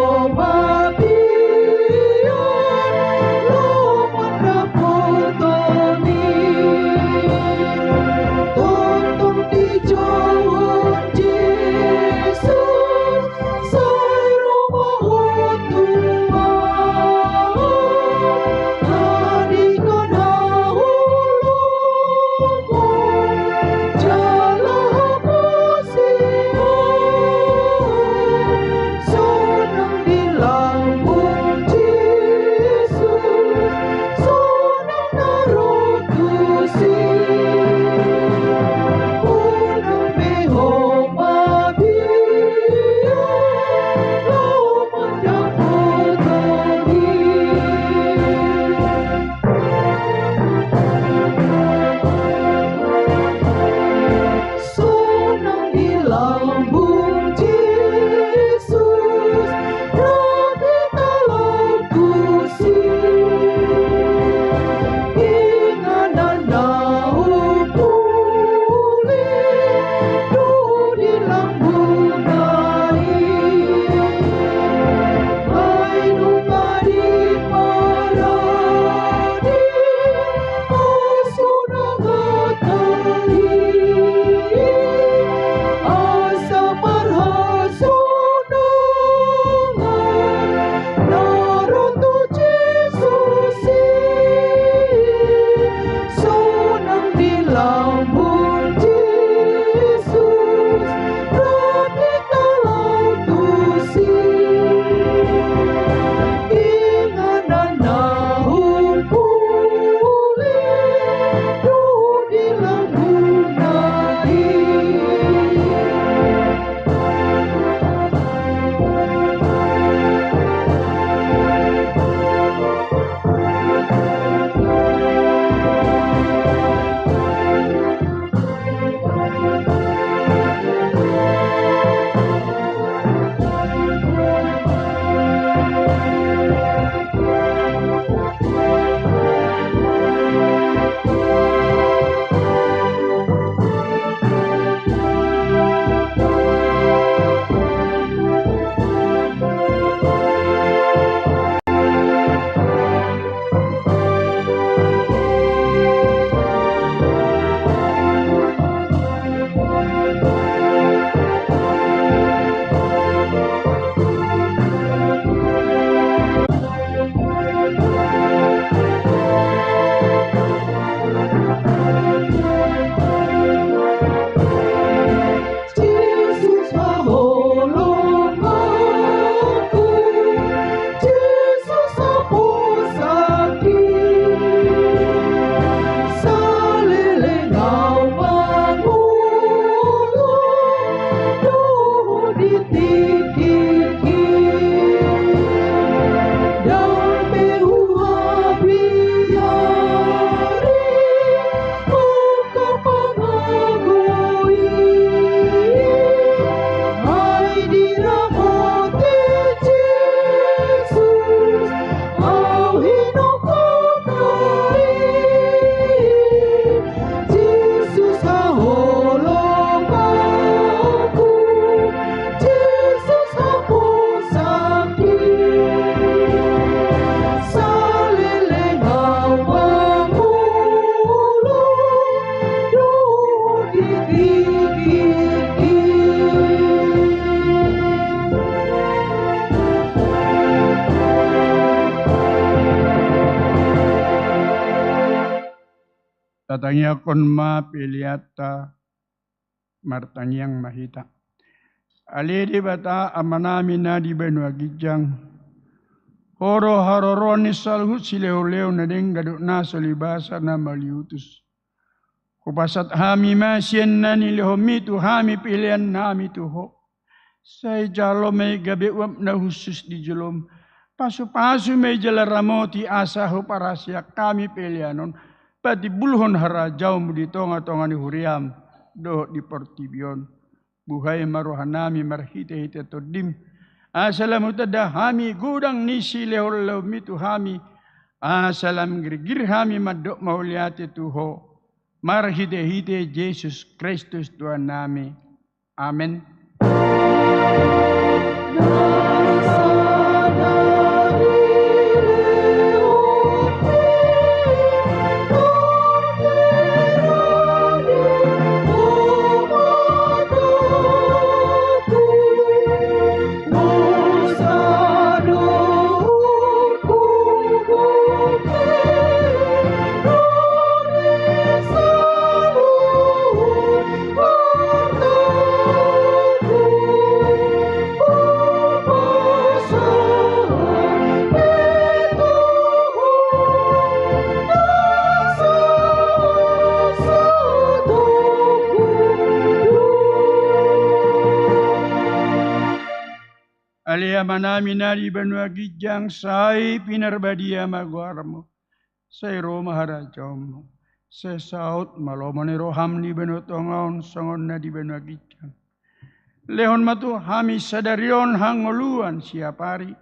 Tatangya konma piliata martangyang mahita. Alidi bata amanamina di benua gijang. Horo haroroni salhut sileo-leo na ding gaduk na solibasa na maliutus. Kupasat hami masyen na nilihomitu hami pilihan nami tuho. Say jalo may gabi wap na husus di julom. Pasu-pasu may jalaramoti asaho para siya kami pilihanon. Pati bulhon harajaw mo di tonga-tonga ni huriam. Do di portibion. Buhay maruhanami marhite-hite todim. Asalam utada hami gudang nisi lehol mitu hami. Asalam girgir hami madok mauliate tuho. Marhite-hite Yesus Kristus Tuhan nami. Amin. Alia manami nari benua gijang sai pinarbadia maguarmo. Sai Roma harajom. Sai saut malomone roham di benua tongaon sangon na di benua gijang. Lehon matu hami sadarion hangoluan siapari.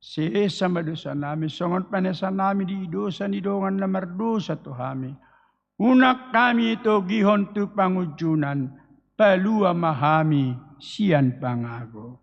Si sama dosa nami songon panesa nami di dosa ni dongan lamar dosa tu hami. Unak kami to gihon tu pangujunan. Palua mahami sian pangago.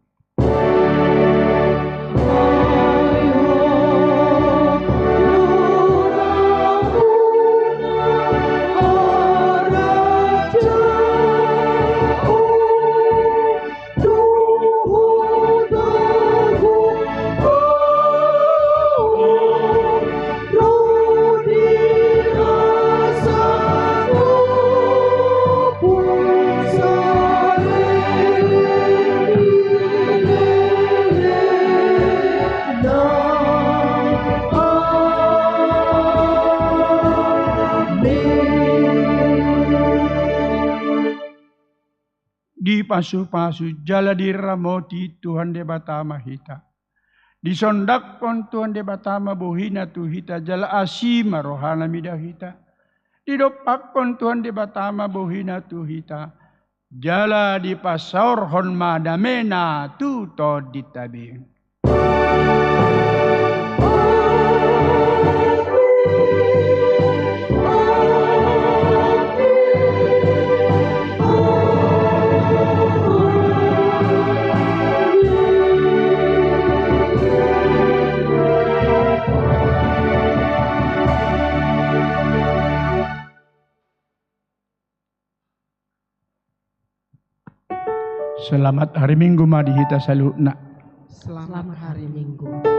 Di pasu-pasu jala diramoti Tuhan de batama hita. Di sondak kon Tuhan de batama bohina tu hita jala asima rohana midah hita. Di dopak kon Tuhan de batama bohina tu hita. Jala di pasaur hon madamena tu to ditabing. Selamat hari Minggu madi hita salutna. Selamat hari Minggu.